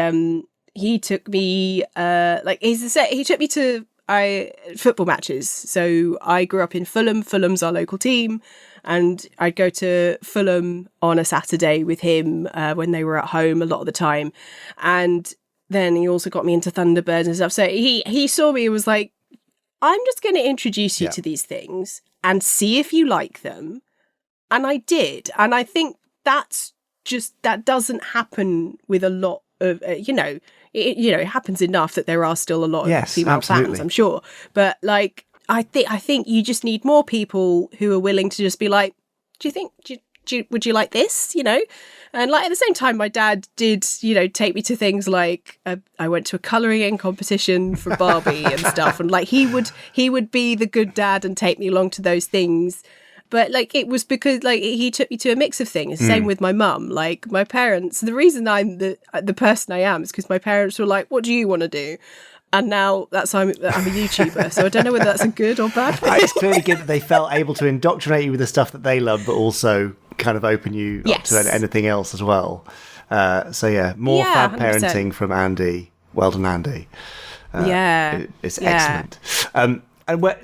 took me he took me to football matches. So I grew up in Fulham. Fulham's our local team. And I'd go to Fulham on a Saturday with him when they were at home a lot of the time. And then he also got me into Thunderbirds and stuff. So he saw me and was like, I'm just going to introduce you to these things and see if you like them. And I did. And I think that doesn't happen with a lot of, it happens enough that there are still a lot of female fans, I'm sure. But like, I think you just need more people who are willing to just be like, would you like this? And like at the same time, my dad did, take me to things like I went to a colouring competition for Barbie and stuff, and like he would be the good dad and take me along to those things. But like it was because like he took me to a mix of things. Same with my mum. Like my parents. The reason I'm the person I am is because my parents were like, "What do you want to do?" And now I'm a YouTuber, so I don't know whether that's a good or bad thing. It's clearly good that they felt able to indoctrinate you with the stuff that they love, but also kind of open you up to anything else as well. More fab parenting from Andy. Well done, Andy. It's excellent.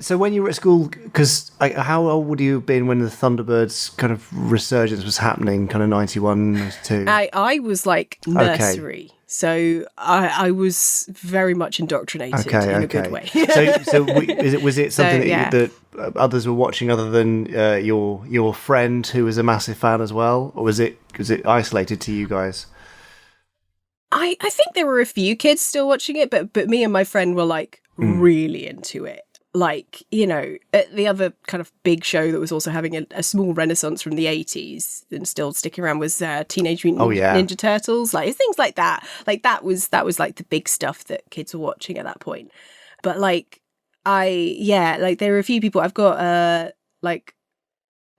So when you were at school, because how old would you have been when the Thunderbirds kind of resurgence was happening, kind of 91, 92? I was like nursery. Okay. So I was very much indoctrinated in a good way. Was it something that others were watching other than your friend who was a massive fan as well, or was it isolated to you guys? I think there were a few kids still watching it, but me and my friend were like really into it. Like, you know, the other kind of big show that was also having a small renaissance from the 80s and still sticking around was Teenage Mutant Ninja Turtles. Like, things like that. Like, that was like the big stuff that kids were watching at that point. But like, like there were a few people. I've got like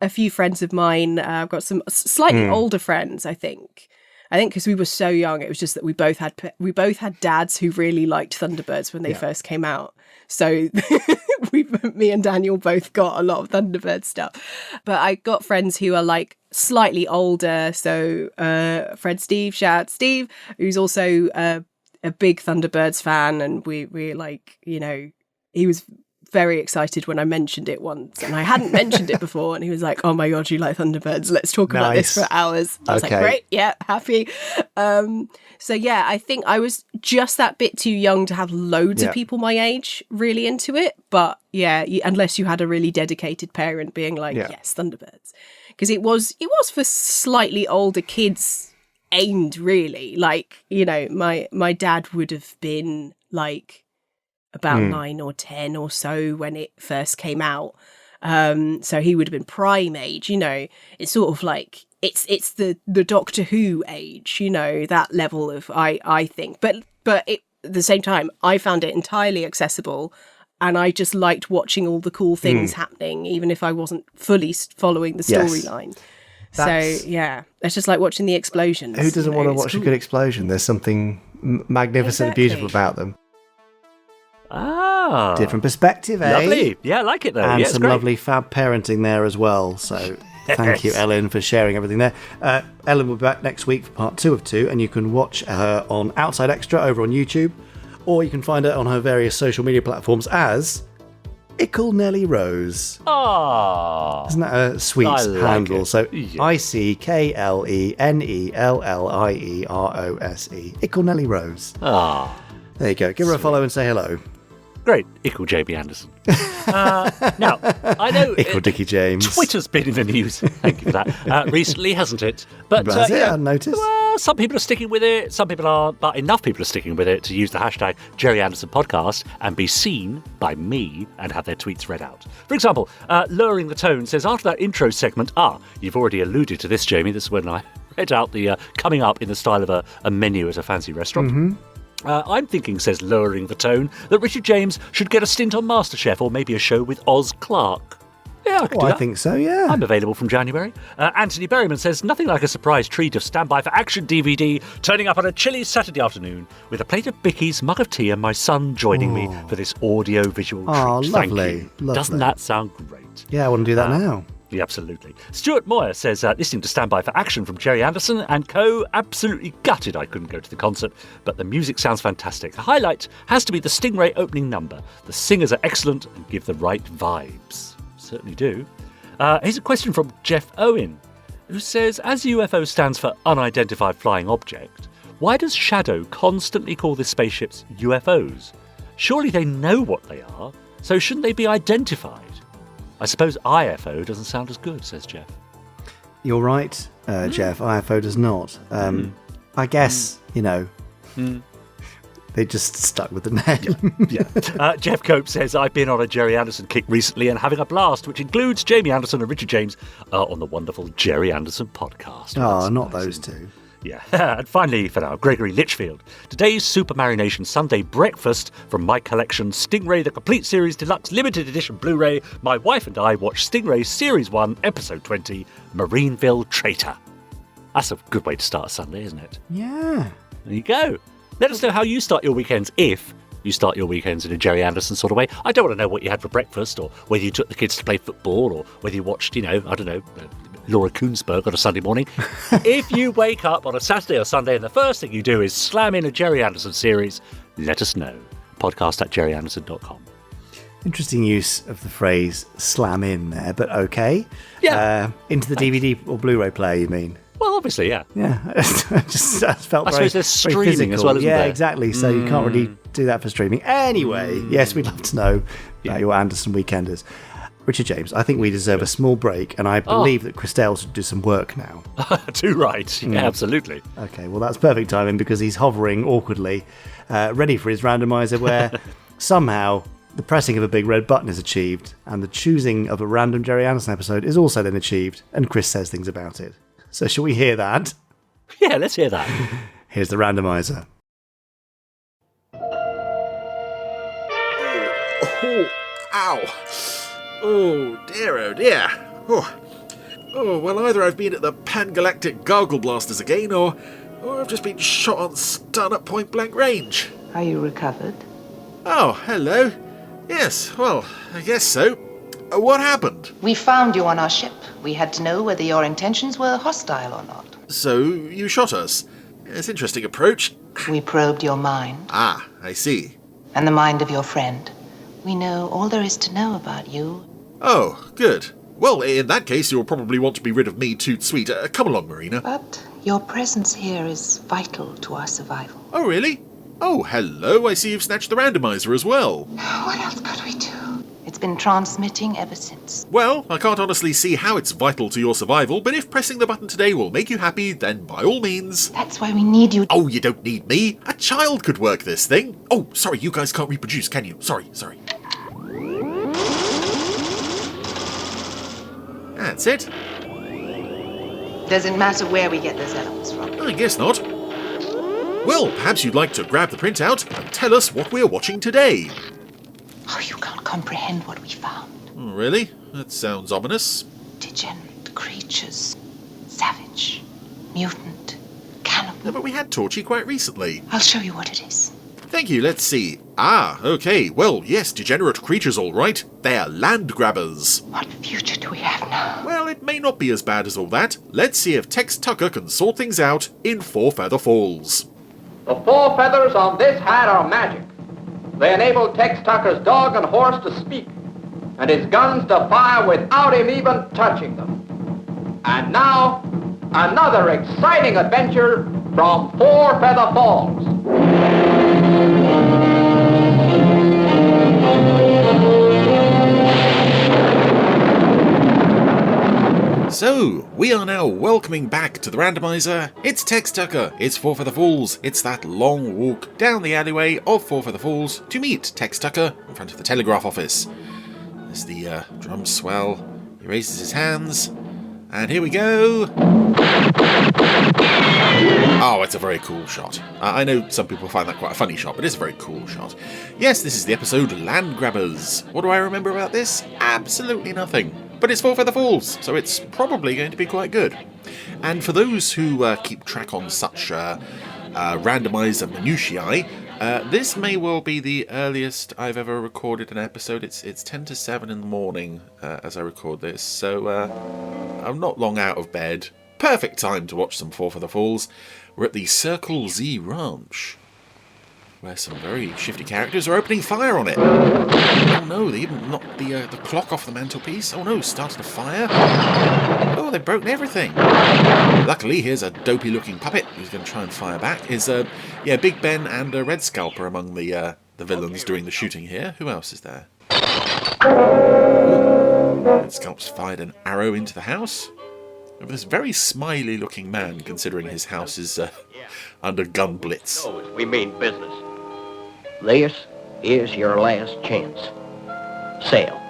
a few friends of mine. I've got some slightly older friends, I think because we were so young, it was just that we both had dads who really liked Thunderbirds when they first came out. So me and Daniel both got a lot of Thunderbird stuff. But I got friends who are like slightly older. So friend Steve, shout out Steve, who's also a big Thunderbirds fan, and we like, you know, he was very excited when I mentioned it once, and I hadn't mentioned it before, and he was like, "Oh my god, you like Thunderbirds? Let's talk about this for hours." I was like, "Great, yeah, happy." So yeah, I think I was just that bit too young to have loads of people my age really into it. But yeah, unless you had a really dedicated parent being like, "Yes, Thunderbirds," because it was for slightly older kids aimed really. Like, you know, my dad would have been like about 9 or 10 or so when it first came out. So he would have been prime age, you know. It's sort of like it's the Doctor Who age, you know, that level of I think. But at the same time, I found it entirely accessible, and I just liked watching all the cool things happening, even if I wasn't fully following the storyline. So yeah, it's just like watching the explosions. Who doesn't want to watch a good explosion? There's something magnificent and beautiful about them. Ah, different perspective, eh? Lovely. Yeah, I like it though. And yeah, some lovely fab parenting there as well. So thank you, Ellen, for sharing everything there. Ellen will be back next week for part 2 of 2, and you can watch her on Outside Xtra over on YouTube, or you can find her on her various social media platforms as Ickle Nelly Rose. Ah, isn't that a sweet handle? It. So ICKLENELLIEROSE, Ickle Nelly Rose. Ah, there you go. Give her a follow and say hello. Great, Ickle Jamie Anderson. Now, I know Ickle Dickie James. Twitter's been in the news. Thank you for that. Recently, hasn't it? But has it? I noticed. Well, some people are sticking with it. Some people are, but enough people are sticking with it to use the hashtag GerryAndersonPodcast and be seen by me and have their tweets read out. For example, Lowering the Tone says, after that intro segment, you've already alluded to this, Jamie. This is when I read out the coming up in the style of a menu at a fancy restaurant. Mm-hmm. I'm thinking, says Lowering the Tone, that Richard James should get a stint on MasterChef or maybe a show with Oz Clarke. Yeah, I could do that. I think so, yeah. I'm available from January. Anthony Berryman says, nothing like a surprise treat of Stand By for Action DVD turning up on a chilly Saturday afternoon with a plate of bickies, mug of tea, and my son joining me for this audio-visual treat. Oh, lovely. Thank you. Doesn't that sound great? Yeah, I want to do that now. Yeah, absolutely. Stuart Moyer says, listening to Stand By for Action from Gerry Anderson and co. Absolutely gutted I couldn't go to the concert, but the music sounds fantastic. The highlight has to be the Stingray opening number. The singers are excellent and give the right vibes. Certainly do. Here's a question from Jeff Owen, who says, as UFO stands for Unidentified Flying Object, why does Shadow constantly call the spaceships UFOs? Surely they know what they are, so shouldn't they be identified? I suppose IFO doesn't sound as good, says Jeff. You're right, Jeff. IFO does not. I guess, you know, they just stuck with the name. Yeah. Jeff Cope says, I've been on a Gerry Anderson kick recently and having a blast, which includes Jamie Anderson and Richard James on the wonderful Gerry Anderson podcast. Oh, not those two. Yeah, and finally for now, Gregory Litchfield. Today's Super Marination Sunday breakfast from my collection, Stingray The Complete Series Deluxe Limited Edition Blu-ray. My wife and I watched Stingray Series 1, Episode 20, Marineville Traitor. That's a good way to start a Sunday, isn't it? Yeah. There you go. Let us know how you start your weekends, if you start your weekends in a Gerry Anderson sort of way. I don't want to know what you had for breakfast, or whether you took the kids to play football, or whether you watched, Laura Koonsberg on a Sunday morning. If you wake up on a Saturday or Sunday and the first thing you do is slam in a Gerry Anderson series, let us know. Podcast@GerryAnderson.com. Interesting use of the phrase slam in there, but okay. Yeah. Into the DVD or Blu-ray player, you mean? Well, obviously, yeah. Yeah. I felt I very, suppose there's very streaming physical. as well, isn't there? there? Exactly. So you can't really do that for streaming. Anyway, yes, we'd love to know about your Anderson weekenders. Richard James, I think we deserve a small break, and I believe that Christelle should do some work now. Too right. Yeah, absolutely. Okay, well, that's perfect timing because he's hovering awkwardly, ready for his randomizer, where somehow the pressing of a big red button is achieved, and the choosing of a random Gerry Anderson episode is also then achieved, and Chris says things about it. So shall we hear that? Yeah, let's hear that. Here's the randomizer. Oh, ow. Oh, dear, oh, dear. Oh, well, either I've been at the Pan-Galactic Gargle Blasters again, or I've just been shot on stun at point-blank range. Are you recovered? Oh, hello. Yes, well, I guess so. What happened? We found you on our ship. We had to know whether your intentions were hostile or not. So, you shot us. It's an interesting approach. We probed your mind. Ah, I see. And the mind of your friend. We know all there is to know about you. Oh, good. Well, in that case, you'll probably want to be rid of me, Toot Sweet. Come along, Marina. But your presence here is vital to our survival. Oh, really? Oh, hello. I see you've snatched the randomizer as well. What else could we do? It's been transmitting ever since. Well, I can't honestly see how it's vital to your survival, but if pressing the button today will make you happy, then by all means... That's why we need you. Oh, you don't need me. A child could work this thing. Oh, sorry, you guys can't reproduce, can you? Sorry. That's it. Does it matter where we get those elements from? I guess not. Well, perhaps you'd like to grab the printout and tell us what we're watching today. Oh, you can't comprehend what we found. Oh, really? That sounds ominous. Degenerate creatures. Savage. Mutant. Cannibal. No, but we had Torchy quite recently. I'll show you what it is. Thank you, let's see. Ah, okay, well, yes, degenerate creatures all right. They're land grabbers. What future do we have now? Well, it may not be as bad as all that. Let's see if Tex Tucker can sort things out in Four Feather Falls. The 4 feathers on this hat are magic. They enable Tex Tucker's dog and horse to speak, and his guns to fire without him even touching them. And now, another exciting adventure from 4 Feather Falls. So, we are now welcoming back to the randomizer. It's Tex Tucker, it's Four Feather Falls, it's that long walk down the alleyway of Four Feather Falls to meet Tex Tucker in front of the telegraph office. As the drums swell, he raises his hands, and here we go. Oh, it's a very cool shot. I know some people find that quite a funny shot, but it's a very cool shot. Yes, this is the episode Land Grabbers. What do I remember about this? Absolutely nothing. But it's Four Feather Falls, so it's probably going to be quite good. And for those who keep track on such randomizer minutiae, this may well be the earliest I've ever recorded an episode. It's 10 to 7 in the morning as I record this, so I'm not long out of bed. Perfect time to watch some Four Feather Falls. We're at the Circle Z Ranch, where some very shifty characters are opening fire on it. Oh no, they even knocked the clock off the mantelpiece. Oh no, started a fire. Oh, they've broken everything. Luckily, here's a dopey-looking puppet who's going to try and fire back. Is Big Ben and Red Scalp are among the villains doing the shooting here. Who else is there? Red Scalp's fired an arrow into the house of this very smiley-looking man, considering his house is under gun blitz. We mean business. This is your last chance. Sail.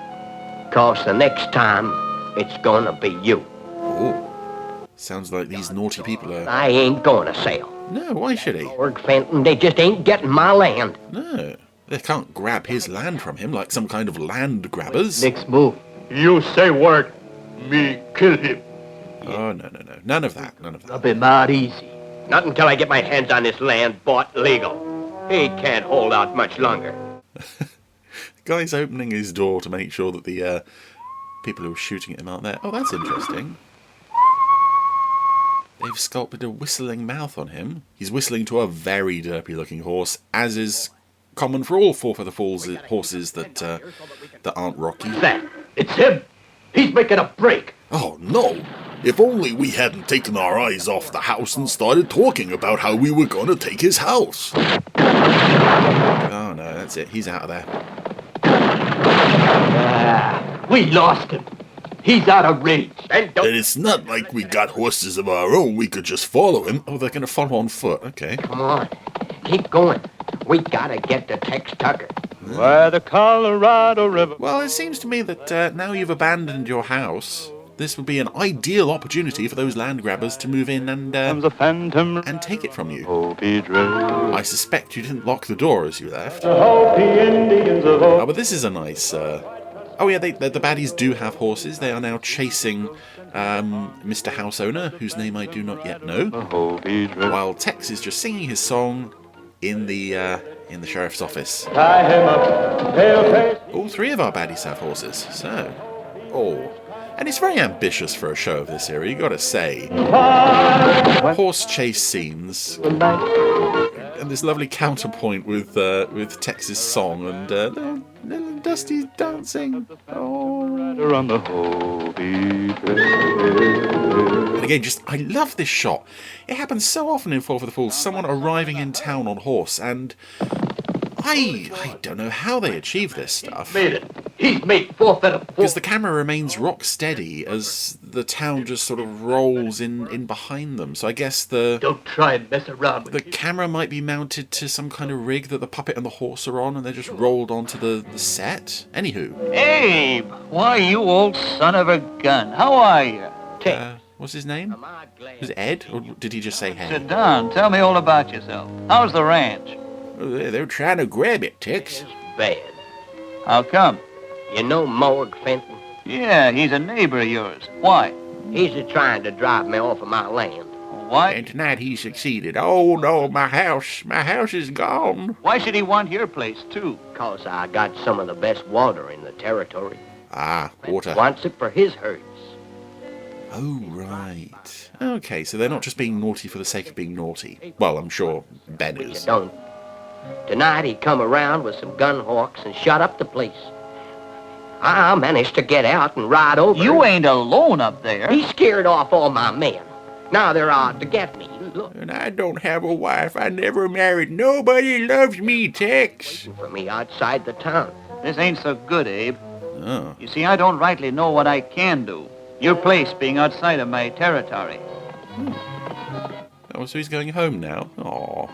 'Cause the next time, it's gonna be you. Oh, sounds like these naughty people are... I ain't gonna sail. No, why should he? Lord Fenton, they just ain't getting my land. No, they can't grab his land from him like some kind of land grabbers. Next move. You say word, me kill him. Oh, no. None of that. That'll be not easy. Not until I get my hands on this land bought legal. He can't hold out much longer. The guy's opening his door to make sure that the people who are shooting at him aren't there. Oh, that's interesting. They've sculpted a whistling mouth on him. He's whistling to a very derpy-looking horse, as is common for all Four Feather Falls horses that aren't rocky. It's him. He's making a break. Oh, no. If only we hadn't taken our eyes off the house and started talking about how we were going to take his house. Oh, no, that's it. He's out of there. We lost him. He's out of reach. And it's not like we got horses of our own. We could just follow him. Oh, they're going to follow on foot. Okay. Come on. Keep going. We gotta get to Tex Tucker. Where the Colorado River... Well, it seems to me that now you've abandoned your house, this would be an ideal opportunity for those land grabbers to move in and take it from you. I suspect you didn't lock the door as you left. Oh, but this is a nice... Oh yeah, the baddies do have horses. They are now chasing Mr. House Owner, whose name I do not yet know, while Tex is just singing his song in the sheriff's office. All three of our baddies have horses, so... And it's very ambitious for a show of this era, you gotta say. Horse chase scenes, and this lovely counterpoint with Tex's song, and little Dusty's dancing. And again, I love this shot. It happens so often in Fall for the Fools, someone arriving in town on horse, and I don't know how they achieve this stuff. He's made 4 for the Fools. Because the camera remains rock steady as the town just sort of rolls in behind them. So I guess Don't try and mess around with the camera might be mounted to some kind of rig that the puppet and the horse are on, and they're just rolled onto the set. Anywho. Abe! Why, you old son of a gun. How are you? What's his name? Was it Ed? Or did he just say hey? Sit down. Tell me all about yourself. How's the ranch? They're trying to grab it, Tex. It's bad. How come? You know Morg Fenton? Yeah, he's a neighbor of yours. Why? He's trying to drive me off of my land. Why? And tonight he succeeded. Oh no, my house is gone. Why should he want your place, too? 'Cause I got some of the best water in the territory. Ah, water. He wants it for his herds. Oh, right. Okay, so they're not just being naughty for the sake of being naughty. Well, I'm sure Ben But you is. don't. Tonight he come around with some gun hawks and shut up the place. I managed to get out and ride over. You ain't alone up there. He scared off all my men. Now they're out to get me. Look. And I don't have a wife. I never married. Nobody loves me, Tex. Waiting for me outside the town. This ain't so good, Abe. Oh. You see, I don't rightly know what I can do. Your place being outside of my territory. Oh, so he's going home now? Oh,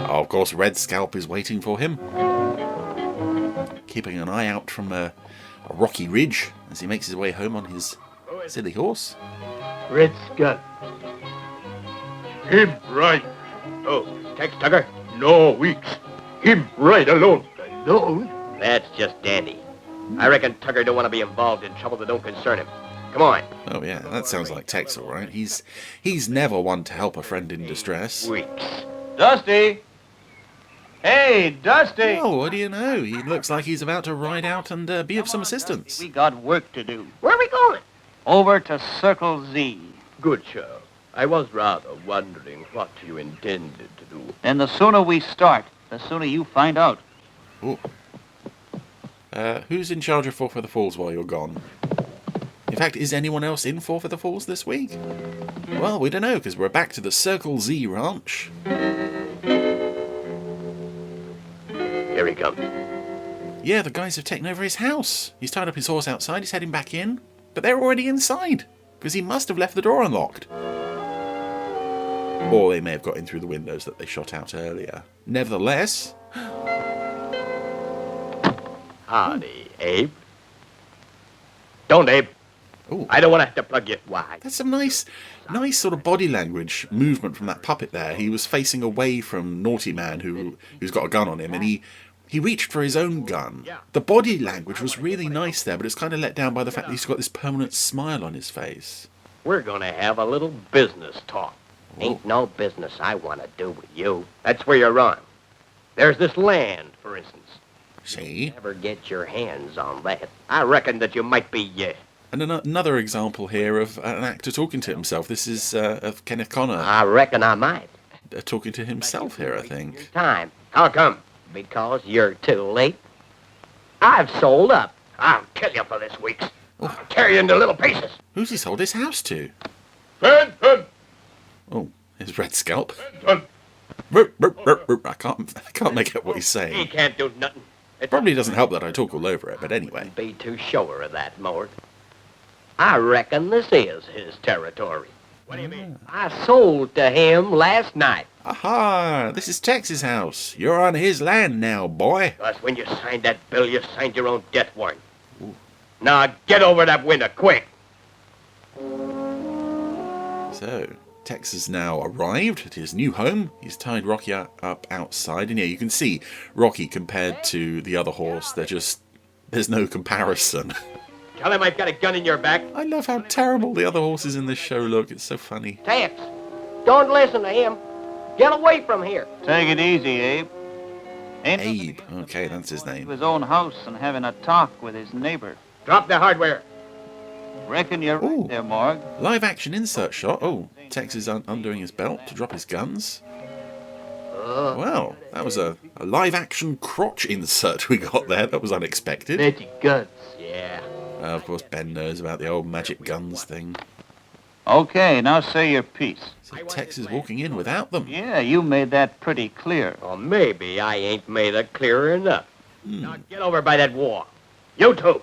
of course, Red Scalp is waiting for him. Keeping an eye out from a rocky ridge as he makes his way home on his silly horse. Red Scalp. Him right. Oh, Tex Tucker? No, Weeks. Him right alone. Alone? That's just dandy. I reckon Tucker don't want to be involved in trouble that don't concern him. Come on. Oh yeah, that sounds like Tex, all right. He's never one to help a friend in distress. Weeks. Dusty! Hey, Dusty! Oh, what do you know? He looks like he's about to ride out and be of some assistance. We got work to do. Where are we going? Over to Circle Z. Good show. I was rather wondering what you intended to do. Then the sooner we start, the sooner you find out. Ooh. Who's in charge of Fall for the Falls while you're gone? In fact, is anyone else in Fall for the Falls this week? Well, we don't know, because we're back to the Circle Z ranch. Here he comes. Yeah, the guys have taken over his house. He's tied up his horse outside, he's heading back in. But they're already inside, because he must have left the door unlocked. Or they may have got in through the windows that they shot out earlier. Nevertheless... Howdy, Abe. Don't, Abe. Ooh. I don't want to have to plug you. Why? That's some nice sort of body language movement from that puppet there. He was facing away from Naughty Man, who's got a gun on him, and he reached for his own gun. The body language was really nice there, but it's kind of let down by the fact that he's got this permanent smile on his face. We're going to have a little business talk. Ain't no business I want to do with you. That's where you're wrong. There's this land, for instance. See? Never get your hands on that. I reckon that you might be, And another example here of an actor talking to himself. This is of Kenneth Connor. I reckon I might. Talking to himself here, I think. Time. How come? Because you're too late. I've sold up. I'll kill you for this, Weeks. I'll tear you into little pieces. Who's he sold his house to? Fenton! Oh, his Red Scalp. Fenton! I can't make out what he's saying. He can't do nothing. Probably doesn't help that I talk all over it, but anyway. Be too sure of that, Mort. I reckon this is his territory. What do you mean? I sold to him last night. Aha! This is Tex's house. You're on his land now, boy. Because when you signed that bill, you signed your own death warrant. Ooh. Now get over that window, quick. So, Tex has now arrived at his new home. He's tied Rocky up outside, and yeah, you can see Rocky compared to the other horse. There's no comparison. Tell him I've got a gun in your back. I love how terrible the other horses in this show look. It's so funny. Tex, don't listen to him. Get away from here. Take it easy, Abe. Abe. Okay, that's his name. His own house and having a talk with his neighbor. Drop the hardware. Reckon you're right there, Morg. Live action insert shot. Oh, Tex is undoing his belt to drop his guns. Well, that was a live action crotch insert we got there. That was unexpected. Magic guns, yeah. Of course, Ben knows about the old magic guns thing. Okay, now say your piece. So Tex is walking in without them. Yeah, you made that pretty clear. Or maybe I ain't made it clearer enough. Now get over by that wall. You two.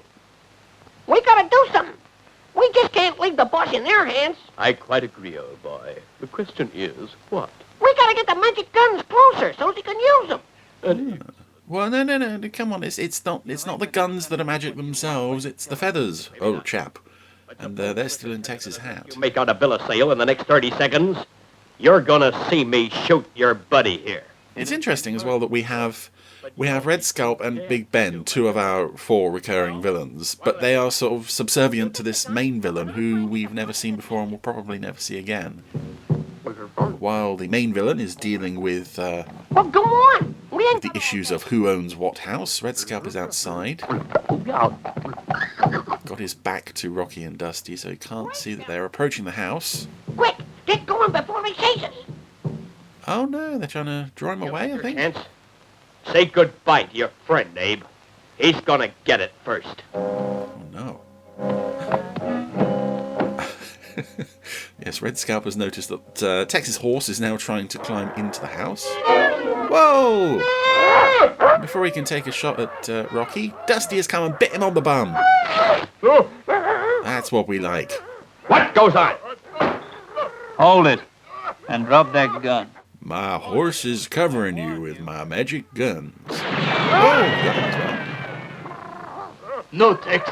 We gotta do something. We just can't leave the boss in their hands. I quite agree, old boy. The question is, what? We gotta get the magic guns closer so they can use them. Well, no, come on. It's not the guns that are magic themselves. It's the feathers, old chap. And they're still in Tex's hat. You make out a bill of sale in the next 30 seconds, you're gonna see me shoot your buddy here. It's interesting as well that we have Red Scalp and Big Ben, two of our 4 recurring villains, but they are sort of subservient to this main villain who we've never seen before and will probably never see again. While the main villain is dealing with well, go on. The issues of who owns what house, Red Scalp is outside. Got his back to Rocky and Dusty, so he can't see that they're approaching the house. Quick, get going before he chase us. Oh no, they're trying to draw him away, I think. Say goodbye to your friend, Abe. He's gonna get it first. Oh no. Yes, Red Scalp has noticed that Tex's horse is now trying to climb into the house. Whoa! Before he can take a shot at Rocky, Dusty has come and bit him on the bum. That's what we like. What goes on? Hold it, and drop that gun. My horse is covering you with my magic guns. Oh, you got him as well. No, Tex.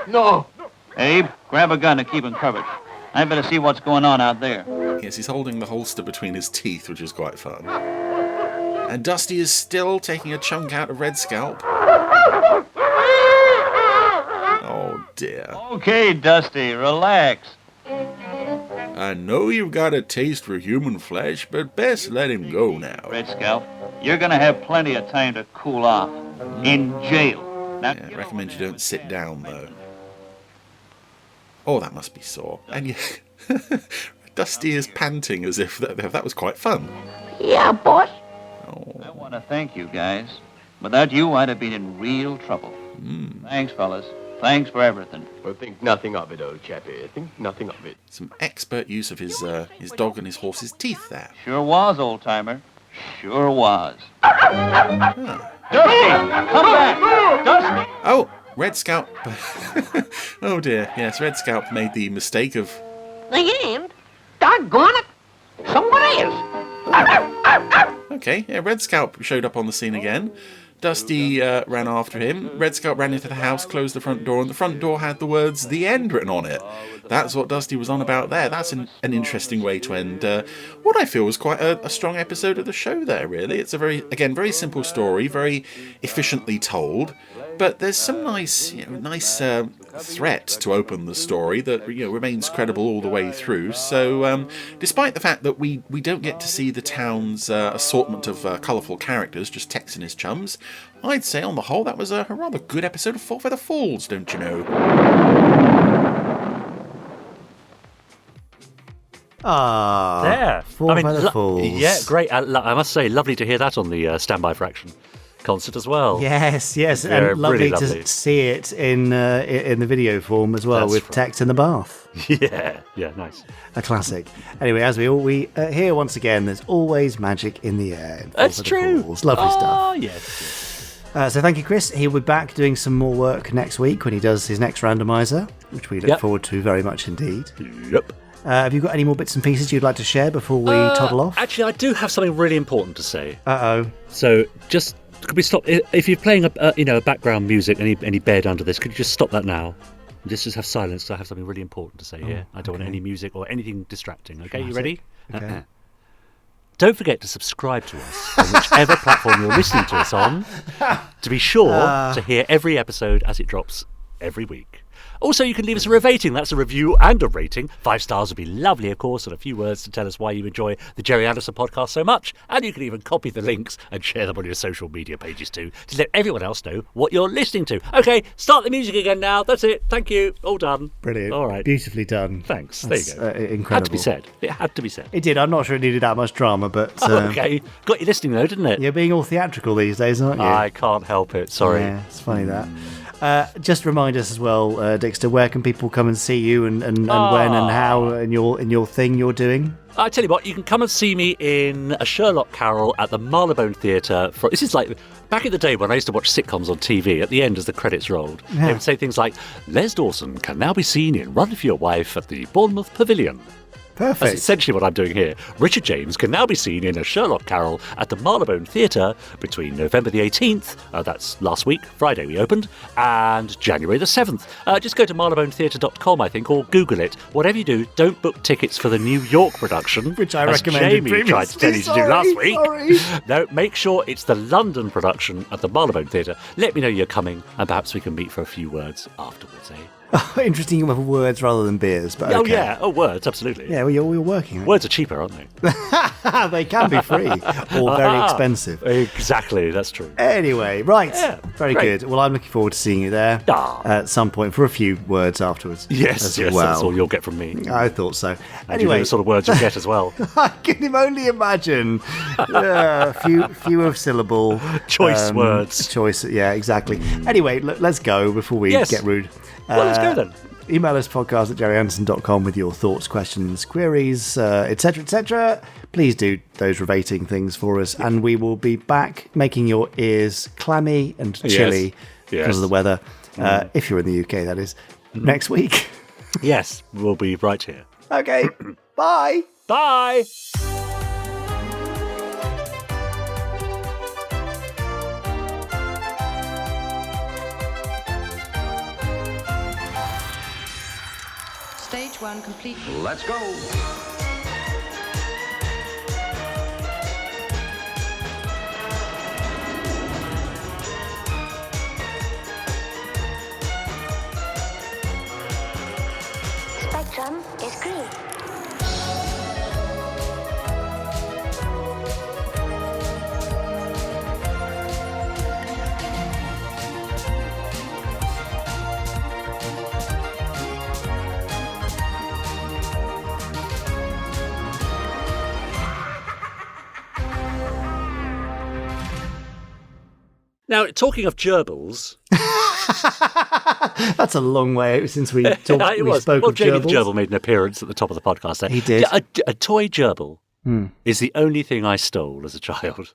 No. Abe, grab a gun to keep him covered. I better see what's going on out there. Yes, he's holding the holster between his teeth, which is quite fun. And Dusty is still taking a chunk out of Red Scalp. Oh, dear. Okay, Dusty, relax. I know you've got a taste for human flesh, but best let him go now. Red Scalp, you're going to have plenty of time to cool off. In jail. Now, I recommend you don't sit down, though. Oh, that must be sore. And yeah, Dusty is panting as if that was quite fun. Yeah, boss. Oh. I want to thank you guys. Without you, I'd have been in real trouble. Thanks, fellas. Thanks for everything. Well, think nothing of it, old chappie. Think nothing of it. Some expert use of his dog and his horse's teeth there. Sure was, old-timer. Sure was. Dusty, come back! Dusty! Oh, Red Scalp. Oh dear, yes, Red Scalp made the mistake of... The end? Doggone it! Someone is! Okay, yeah, Red Scalp showed up on the scene again. Dusty ran after him. Red Scalp ran into the house, closed the front door, and the front door had the words "The End" written on it. That's what Dusty was on about there. That's an interesting way to end what I feel was quite a strong episode of the show there, really. It's a very simple story, very efficiently told, but there's some nice threat to open the story that remains credible all the way through. So despite the fact that we don't get to see the town's assortment of colourful characters, just Tex and his chums, I'd say on the whole that was a rather good episode of Four Feather Falls, don't you know? There. Four Feather Falls. Yeah, great. I must say, lovely to hear that on the Standby for Action concert as well. Yes, Yeah, and lovely really lovely to see it in the video form as well. That's with right. Tex in the bath. Yeah, nice. A classic. Anyway, as we hear once again, there's always magic in the air. In That's Four Feather true. Falls. Lovely stuff. Oh, yes. So thank you, Chris. He'll be back doing some more work next week when he does his next randomiser, which we look forward to very much indeed. Yep. Have you got any more bits and pieces you'd like to share before we toddle off? Actually, I do have something really important to say. Uh-oh. So just, could we stop? If you're playing a background music, any bed under this, could you just stop that now? Just have silence, so I have something really important to say here. I don't want any music or anything distracting. Okay, you ready? Okay. Don't forget to subscribe to us on whichever platform you're listening to us on to be sure to hear every episode as it drops every week. Also, you can leave us a rating. That's a review and a rating. 5 stars would be lovely, of course, and a few words to tell us why you enjoy the Gerry Anderson podcast so much. And you can even copy the links and share them on your social media pages too, to let everyone else know what you're listening to. Okay, start the music again now. That's it. Thank you. All done. Brilliant. All right. Beautifully done. Thanks. That's, there you go. Incredible. Had to be said. It had to be said. It did. I'm not sure it needed that much drama, but... okay. Got you listening though, didn't it? You're being all theatrical these days, aren't you? I can't help it. Sorry. Yeah, it's funny that. Just remind us as well, Dixter, where can people come and see you and when and how in your thing you're doing? I tell you what, you can come and see me in a Sherlock Carol at the Marylebone Theatre. This is like back in the day when I used to watch sitcoms on TV. At the end, as the credits rolled, they would say things like, Les Dawson can now be seen in Run for Your Wife at the Bournemouth Pavilion. Perfect. That's essentially what I'm doing here. Richard James can now be seen in a Sherlock Carol at the Marylebone Theatre between November the 18th, that's last week, Friday we opened, and January the 7th. Just go to marylebonetheatre.com, I think, or Google it. Whatever you do, don't book tickets for the New York production, which I as recommended Jamie tried to tell you to do last week. No, make sure it's the London production at the Marylebone Theatre. Let me know you're coming, and perhaps we can meet for a few words afterwards, eh? Oh, interesting you have words rather than beers, but okay. Oh, yeah. Oh, words, absolutely. Yeah, well, you're working. Right? Words are cheaper, aren't they? They can be free or very expensive. Exactly, that's true. Anyway, right. Yeah, very great. good. Well, I'm looking forward to seeing you there at some point for a few words afterwards. Yes, well. That's all you'll get from me. I thought so. And anyway, the sort of words you'll get as well. I can only imagine. Few of syllable. Choice words. Choice, yeah, exactly. Anyway, let's go before we get rude. Well, let's go then. Email us podcast at GerryAndersson.com with your thoughts, questions, queries, etc., etc. Please do those rating things for us, and we will be back making your ears clammy and chilly because of the weather. If you're in the UK, that is, next week. Yes, we'll be right here. Okay, bye. Bye. Stage 1 complete. Let's go. Spectrum is green. Now, talking of gerbils... That's a long way since we spoke Jamie of the gerbils. Gerbil made an appearance at the top of the podcast there. He did. A toy gerbil is the only thing I stole as a child.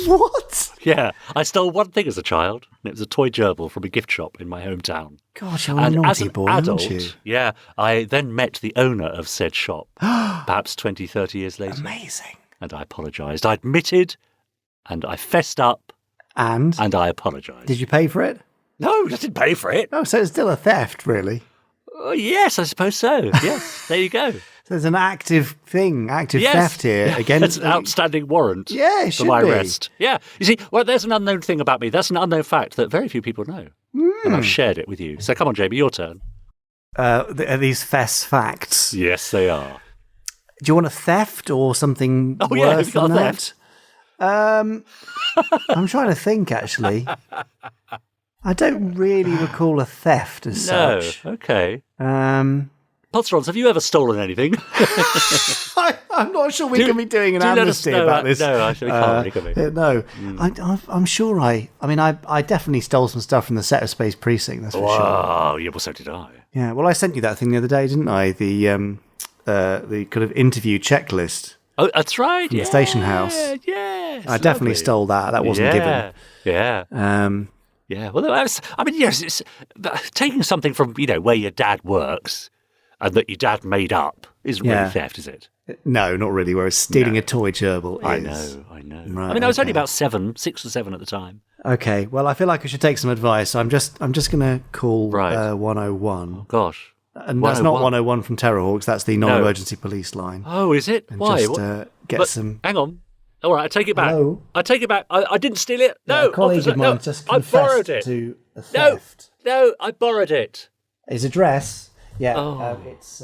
What? Yeah, I stole one thing as a child, and it was a toy gerbil from a gift shop in my hometown. Gosh, you're a naughty boy, aren't you? Yeah, I then met the owner of said shop, perhaps 20, 30 years later. Amazing. And I apologised. I admitted, and I fessed up, and I apologised. Did you pay for it? No, I didn't pay for it. Oh, so it's still a theft, really? Yes, I suppose so. Yes, there you go. So there's an active theft here against an outstanding warrant. Yeah, it for my arrest. Yeah, you see, well, there's an unknown thing about me. That's an unknown fact that very few people know, and I've shared it with you. So come on, Jamie, your turn. Are these FAB Facts? Yes, they are. Do you want a theft or something worse worse than than that? Theft. I'm trying to think, actually. I don't really recall a theft as such. No, okay. Podsterons, have you ever stolen anything? I'm not sure we can be doing an amnesty about this. No, actually, we can't. Can we? No, I'm sure I definitely stole some stuff from the Set of Space Precinct, that's for sure. Oh, yeah, well, so did I. Yeah, well, I sent you that thing the other day, didn't I? The kind of interview checklist. Oh, that's right. From the station house. Yeah. I definitely stole that. That wasn't given. Yeah. Yeah. Well, yes, it's taking something from, where your dad works and that your dad made up isn't really theft, is it? No, not really. Whereas stealing a toy gerbil is. I know. Right, I was only about 6 or 7 at the time. Okay. Well, I feel like I should take some advice. I'm just going to call 101. Oh, gosh. And that's not 101 from Terrorhawks. That's the non-emergency police line. Oh, is it? And Why? Just some. Hang on. All right, I take it back. Hello? I take it back. I didn't steal it. No, a colleague officer, of mine no, just I borrowed confessed it. to a theft. No, I borrowed it. His address? Yeah, it's...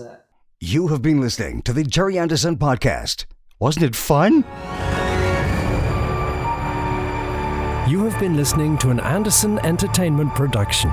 You have been listening to the Gerry Anderson Podcast. Wasn't it fun? You have been listening to an Anderson Entertainment production.